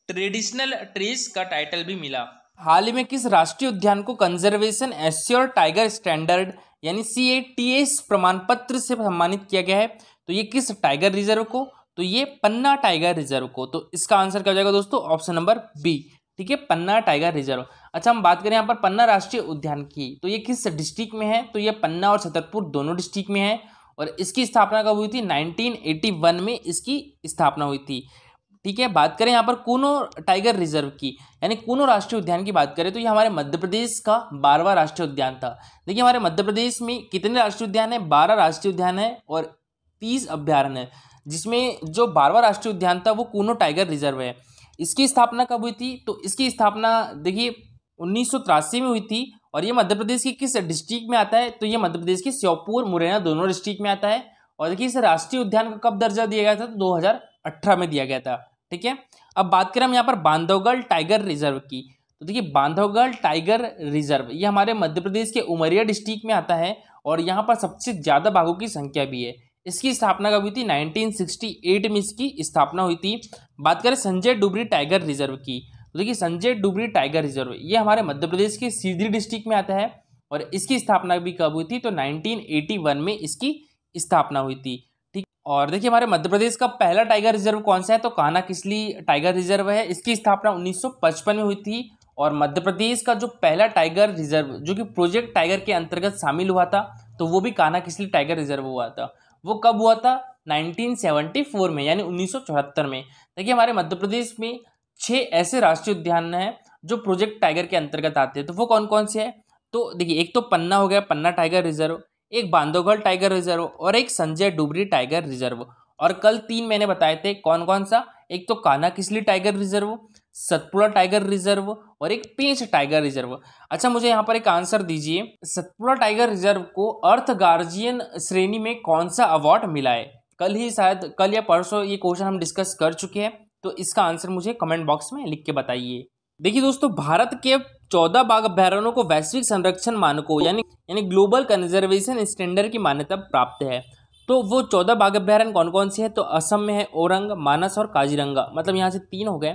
traditional trees का टाइटल भी मिला। हाल ही में किस राष्ट्रीय उद्यान को कंजर्वेशन एश्योर टाइगर स्टैंडर्ड यानी CATS प्रमाण पत्र से सम्मानित किया गया है? तो ये किस टाइगर रिजर्व को? तो ये पन्ना टाइगर रिजर्व को। तो इसका आंसर क्या हो जाएगा दोस्तों? ऑप्शन नंबर बी, ठीक है, पन्ना टाइगर रिजर्व। अच्छा हम बात करें यहाँ पर पन्ना राष्ट्रीय उद्यान की, तो ये किस डिस्ट्रिक्ट में है? तो ये पन्ना और छतरपुर दोनों डिस्ट्रिक्ट में है और इसकी स्थापना कब हुई थी? 1981 में इसकी स्थापना हुई थी, ठीक है। बात करें यहाँ पर कूनो टाइगर रिजर्व की यानी कूनो राष्ट्रीय उद्यान की बात करें तो ये हमारे मध्य प्रदेश का 12वां राष्ट्रीय उद्यान था। देखिए हमारे मध्य प्रदेश में कितने राष्ट्रीय उद्यान है? 12 राष्ट्रीय उद्यान है और 30 अभ्यारण्य है, जिसमें जो 12वां राष्ट्रीय उद्यान था वो कूनो टाइगर रिजर्व है। इसकी स्थापना कब हुई थी? तो इसकी स्थापना देखिए 1983 में हुई थी और ये मध्य प्रदेश की किस डिस्ट्रिक्ट में आता है, तो ये मध्य प्रदेश की श्योपुर मुरैना दोनों डिस्ट्रिक्ट में आता है। और देखिए इसे राष्ट्रीय उद्यान का कब दर्जा दिया गया था, तो 2018 में दिया गया था। ठीक है, अब बात करें हम यहाँ पर बांधवगढ़ टाइगर रिजर्व की, तो देखिए बांधवगढ़ टाइगर रिजर्व ये हमारे मध्य प्रदेश के उमरिया डिस्ट्रिक्ट में आता है और यहाँ पर सबसे ज्यादा बाघों की संख्या भी है। इसकी स्थापना कब हुई थी, 1968 में इसकी स्थापना हुई थी। बात करें संजय डुबरी टाइगर रिजर्व की, तो देखिए संजय डुबरी टाइगर रिजर्व ये हमारे मध्य प्रदेश के सीधी डिस्ट्रिक्ट में आता है और इसकी स्थापना भी कब हुई थी, तो 1981 में इसकी स्थापना हुई थी। ठीक, और देखिए हमारे मध्य प्रदेश का पहला टाइगर रिजर्व कौन सा है, तो कान्हा किसली टाइगर रिजर्व है। इसकी स्थापना 1955 में हुई थी और मध्य प्रदेश का जो पहला टाइगर रिजर्व जो कि प्रोजेक्ट टाइगर के अंतर्गत शामिल हुआ था, तो वो भी कान्हा किसली टाइगर रिजर्व हुआ था। वो कब हुआ था, 1974 में, यानी 1974 में। देखिए हमारे मध्य प्रदेश में 6 ऐसे राष्ट्रीय उद्यान हैं जो प्रोजेक्ट टाइगर के अंतर्गत आते हैं, तो वो कौन कौन से हैं, तो देखिए एक तो पन्ना हो गया, पन्ना टाइगर रिजर्व, एक बांधवगढ़ टाइगर रिजर्व और एक संजय डुबरी टाइगर रिजर्व। और कल 3 मैंने बताए थे कौन कौन सा, एक तो Kanha Kisli tiger reserve, Satpura tiger reserve और एक पेंच टाइगर रिजर्व। अच्छा मुझे यहाँ पर एक आंसर दीजिए, सतपुड़ा टाइगर रिजर्व को अर्थ गार्जियन श्रेणी में कौन सा अवार्ड मिला है। कल ही शायद कल या परसों ये क्वेश्चन हम डिस्कस कर चुके हैं, तो इसका आंसर मुझे कमेंट बॉक्स में लिख के बताइए। देखिए दोस्तों, भारत के 14 बाघ अभ्यारण्यों को वैश्विक संरक्षण मानकों यानी ग्लोबल कंजर्वेशन स्टैंडर्ड की मान्यता प्राप्त है। तो वो 14 बाघ अभ्यारण्य कौन कौन से हैं, तो असम में है औरंग, मानस और काजीरंगा, मतलब यहाँ से 3 हो गए।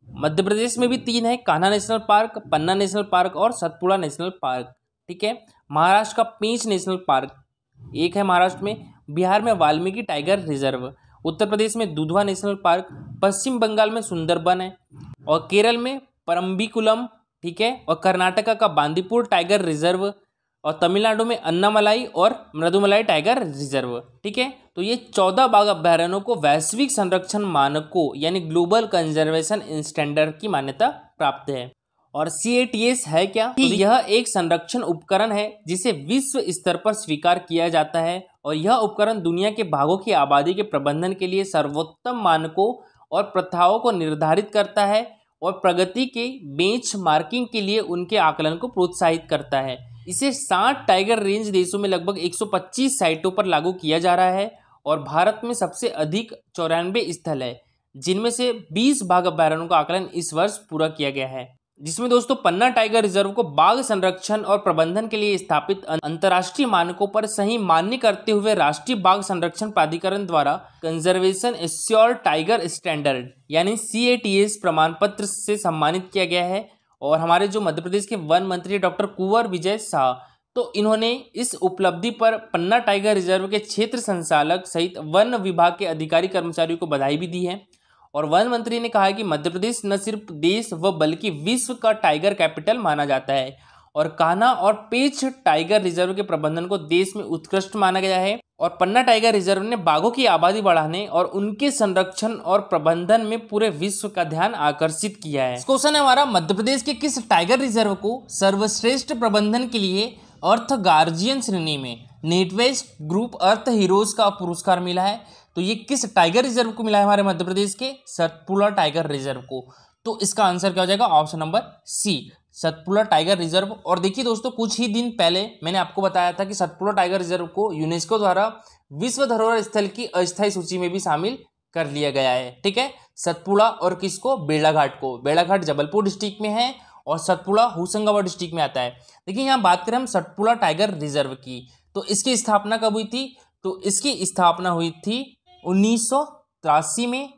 मध्य प्रदेश में भी 3 है, कान्हा नेशनल पार्क, पन्ना नेशनल पार्क और सतपुड़ा नेशनल पार्क। ठीक है, महाराष्ट्र का पेंच नेशनल पार्क एक है महाराष्ट्र में, बिहार में वाल्मीकि टाइगर रिजर्व, उत्तर प्रदेश में दुधवा नेशनल पार्क, पश्चिम बंगाल में सुंदरबन है और केरल में परम्बिकुलम। ठीक है, और कर्नाटका का बांदीपुर टाइगर रिजर्व और तमिलनाडु में अन्नामलाई और मृदुमलाई टाइगर रिजर्व। ठीक है, तो ये 14 बाघ अभ्यारण्यों को वैश्विक संरक्षण मानकों यानी ग्लोबल कंजर्वेशन स्टैंडर्ड की मान्यता प्राप्त है। और CATS है क्या, तो यह एक संरक्षण उपकरण है जिसे विश्व स्तर पर स्वीकार किया जाता है और यह उपकरण दुनिया के बाघों की आबादी के प्रबंधन के लिए सर्वोत्तम मानकों और प्रथाओं को निर्धारित करता है और प्रगति के बेंचमार्किंग के लिए उनके आकलन को प्रोत्साहित करता है। इसे 60 टाइगर रेंज देशों में लगभग 125 साइटों पर लागू किया जा रहा है और भारत में सबसे अधिक 94 स्थल है, जिनमें से 20 बाघ अभ्यारण्यों का आकलन इस वर्ष पूरा किया गया है, जिसमें दोस्तों पन्ना टाइगर रिजर्व को बाघ संरक्षण और प्रबंधन के लिए स्थापित अंतर्राष्ट्रीय मानकों पर सही मान्य करते हुए राष्ट्रीय बाघ संरक्षण प्राधिकरण द्वारा कंजर्वेशन एश्योर्ड टाइगर स्टैंडर्ड यानी CATS प्रमाण पत्र से सम्मानित किया गया है। और हमारे जो मध्य प्रदेश के वन मंत्री डॉक्टर कुंवर विजय शाह, तो इन्होंने इस उपलब्धि पर पन्ना टाइगर रिजर्व के क्षेत्र संचालक सहित वन विभाग के अधिकारी कर्मचारियों को बधाई भी दी है। और वन मंत्री ने कहा है कि मध्य प्रदेश न सिर्फ देश व बल्कि विश्व का टाइगर कैपिटल माना जाता है और कान्हा और पेंच टाइगर रिजर्व के प्रबंधन को देश में उत्कृष्ट माना गया है। और पन्ना टाइगर रिजर्व ने बाघों की आबादी बढ़ाने और उनके संरक्षण और प्रबंधन में पूरे विश्व का ध्यान आकर्षित किया है। क्वेश्चन है हमारा, मध्य प्रदेश के किस टाइगर रिजर्व को सर्वश्रेष्ठ प्रबंधन के लिए अर्थ गार्जियन श्रेणी में नेटवेस्ट ग्रुप अर्थ हीरोज का पुरस्कार मिला है। तो ये किस टाइगर रिजर्व को मिला है, हमारे मध्य प्रदेश के सतपुड़ा टाइगर रिजर्व को। तो इसका आंसर क्या हो जाएगा, option number C, Satpura tiger reserve. और देखिए दोस्तों, कुछ ही दिन पहले मैंने आपको बताया था कि सतपुड़ा टाइगर रिजर्व को यूनेस्को द्वारा विश्व धरोहर स्थल की अस्थायी सूची में भी शामिल कर लिया गया है। ठीक है, सतपुड़ा और किसको, बेड़ाघाट को। बेड़ाघाट जबलपुर डिस्ट्रिक्ट में है और सतपुड़ा होशंगाबाद डिस्ट्रिक्ट में आता है। देखिए यहाँ बात करें हम सतपुड़ा टाइगर रिजर्व की, तो इसकी स्थापना कब हुई थी, तो इसकी स्थापना हुई थी 1983 में।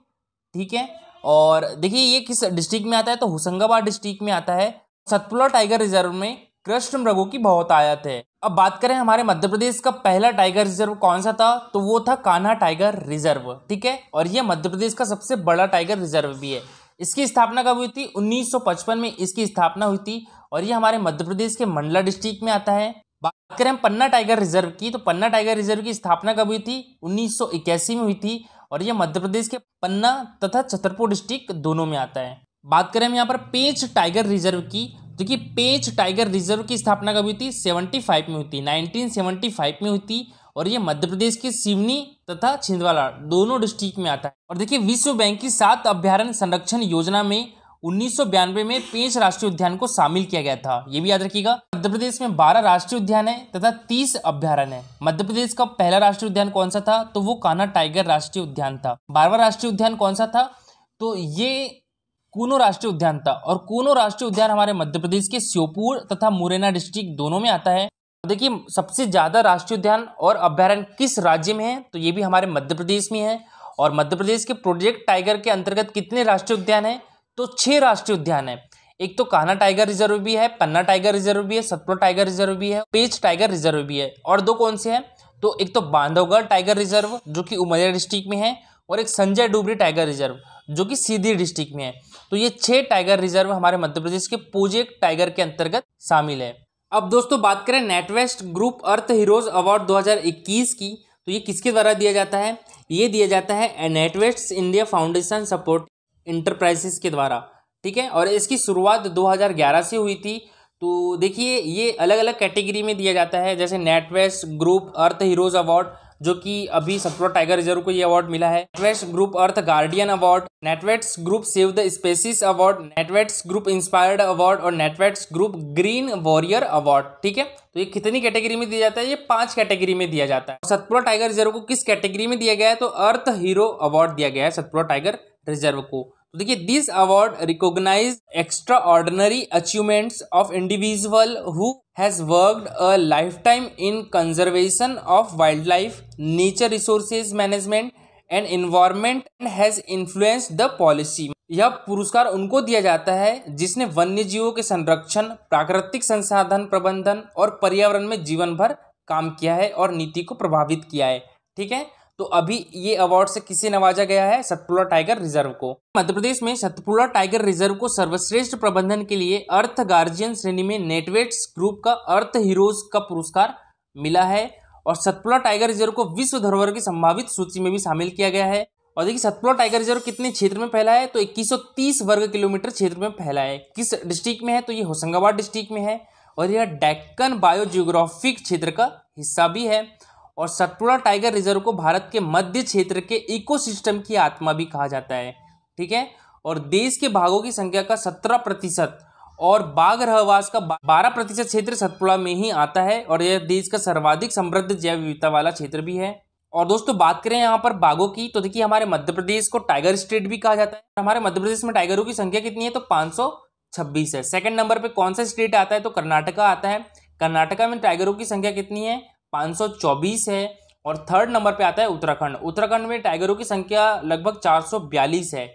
ठीक है, और देखिए ये किस डिस्ट्रिक्ट में आता है, तो होशंगाबाद डिस्ट्रिक्ट में आता है। सतपुड़ा टाइगर रिजर्व में कृष्ण मृगों की बहुतायत है। अब बात करें हमारे मध्य प्रदेश का पहला टाइगर रिजर्व कौन सा था, तो वो था कान्हा टाइगर रिजर्व। ठीक है, और ये मध्य प्रदेश का सबसे बड़ा टाइगर रिजर्व भी है। इसकी स्थापना कब हुई थी, 1955 में इसकी स्थापना हुई थी और ये हमारे मध्य प्रदेश के मंडला डिस्ट्रिक्ट में आता है। बात करें पन्ना टाइगर रिजर्व की, तो पन्ना टाइगर रिजर्व की स्थापना कब हुई थी, 1981 में हुई थी और यह मध्य प्रदेश के पन्ना तथा छतरपुर डिस्ट्रिक्ट दोनों में आता है। बात करें हम यहाँ पर पेंच टाइगर रिजर्व की, देखिए पेंच टाइगर रिजर्व की स्थापना कब हुई थी, 75 में हुई थी, 1975 में हुई थी और ये मध्य प्रदेश के सिवनी तथा छिंदवाड़ा दोनों डिस्ट्रिक्ट में आता है। और देखिए विश्व बैंक की 7 अभ्यारण्य संरक्षण योजना में 1992 में पेंच राष्ट्रीय उद्यान को शामिल किया गया था, ये भी याद रखिएगा। मध्य प्रदेश में 12 राष्ट्रीय उद्यान है तथा 30 अभ्यारण्य है। मध्य प्रदेश का पहला राष्ट्रीय उद्यान कौन सा था, तो वो कान्हा टाइगर राष्ट्रीय उद्यान था। 12वां राष्ट्रीय उद्यान कौन सा था, तो ये कूनो राष्ट्रीय उद्यान था। और कूनो राष्ट्रीय उद्यान हमारे मध्य प्रदेश के श्योपुर तथा मुरैना डिस्ट्रिक्ट दोनों में आता है। देखिए सबसे ज्यादा राष्ट्रीय उद्यान और अभ्यारण्य किस राज्य में है, तो ये भी हमारे मध्य प्रदेश में है। और मध्य प्रदेश के प्रोजेक्ट टाइगर के अंतर्गत कितने राष्ट्रीय उद्यान है, तो 6 राष्ट्रीय उद्यान है। एक तो कान्हा टाइगर रिजर्व भी है, पन्ना टाइगर रिजर्व भी है, सतपुड़ा टाइगर रिजर्व भी है, पेंच टाइगर रिजर्व भी है। और दो कौन से हैं, तो एक तो बांधवगढ़ टाइगर रिजर्व जो कि उमरिया डिस्ट्रिक्ट में है, और एक संजय डुबरी टाइगर रिजर्व जो कि सीधी डिस्ट्रिक्ट में है। तो ये 6 टाइगर रिजर्व हमारे मध्य प्रदेश के प्रोजेक्ट टाइगर के अंतर्गत शामिल है। अब दोस्तों बात करें नेटवेस्ट ग्रुप अर्थ हीरोज अवार्ड 2021 की, तो ये किसके द्वारा दिया जाता है, ये दिया जाता है NatWest India foundation support enterprises के द्वारा, ठीक है। और इसकी शुरुआत 2011 से हुई थी। तो देखिए ये अलग अलग कैटेगरी में दिया जाता है, जैसे नेटवेस्ट ग्रुप अर्थ हीरोज अवार्ड जो कि अभी सतपुड़ा टाइगर रिजर्व को ये अवार्ड मिला है, NatWest group earth guardian award, NatWest group save the species award, NatWest group inspired award और NatWest group green warrior award, ठीक है। तो ये कितनी कैटेगरी में दिया जाता है, ये 5 कैटेगरी में दिया जाता है। सतपुड़ा टाइगर रिजर्व को किस कैटेगरी में दिया गया है, तो अर्थ हीरो अवार्ड दिया गया है सतपुड़ा टाइगर रिजर्व को। तो देखिए this award recognise extraordinary achievements of individual who has worked a lifetime in conservation of wildlife, nature resources management and environment and has influenced the policy. यह पुरस्कार उनको दिया जाता है जिसने वन्य जीवों के संरक्षण, प्राकृतिक संसाधन प्रबंधन और पर्यावरण में जीवन भर काम किया है और नीति को प्रभावित किया है, ठीक है। तो अभी ये अवार्ड से किसे नवाजा गया है, सतपुड़ा टाइगर रिजर्व को। मध्य प्रदेश में सतपुड़ा टाइगर रिजर्व को सर्वश्रेष्ठ प्रबंधन के लिए अर्थ गार्जियन श्रेणी में नेटवेस्ट ग्रुप का अर्थ हीरोज का पुरस्कार मिला है। और सतपुड़ा टाइगर रिजर्व को विश्व धरोहर की संभावित सूची में भी शामिल किया गया है। और देखिए सतपुड़ा टाइगर रिजर्व कितने क्षेत्र में फैला है, तो 2130 वर्ग किलोमीटर क्षेत्र में फैला है। किस डिस्ट्रिक्ट में है, तो ये होशंगाबाद डिस्ट्रिक्ट में है। और यह डेक्कन बायोजियोग्राफिक क्षेत्र का हिस्सा भी है। और सतपुड़ा टाइगर रिजर्व को भारत के मध्य क्षेत्र के इकोसिस्टम की आत्मा भी कहा जाता है, ठीक है। और देश के बाघों की संख्या का 17% और बाघ रहवास का 12% क्षेत्र सतपुड़ा में ही आता है। और यह देश का सर्वाधिक समृद्ध जैव विविधता वाला क्षेत्र भी है। और दोस्तों बात करें यहाँ पर बाघों की, तो देखिए हमारे मध्य प्रदेश को टाइगर स्टेट भी कहा जाता है। हमारे मध्य प्रदेश में टाइगरों की संख्या कितनी है, तो 526 है। सेकंड नंबर पे कौन सा स्टेट आता है, तो कर्नाटका आता है। कर्नाटका में टाइगरों की संख्या कितनी है, 524 है। और थर्ड नंबर पे आता है उत्तराखंड। उत्तराखंड में टाइगरों की संख्या लगभग 442 है।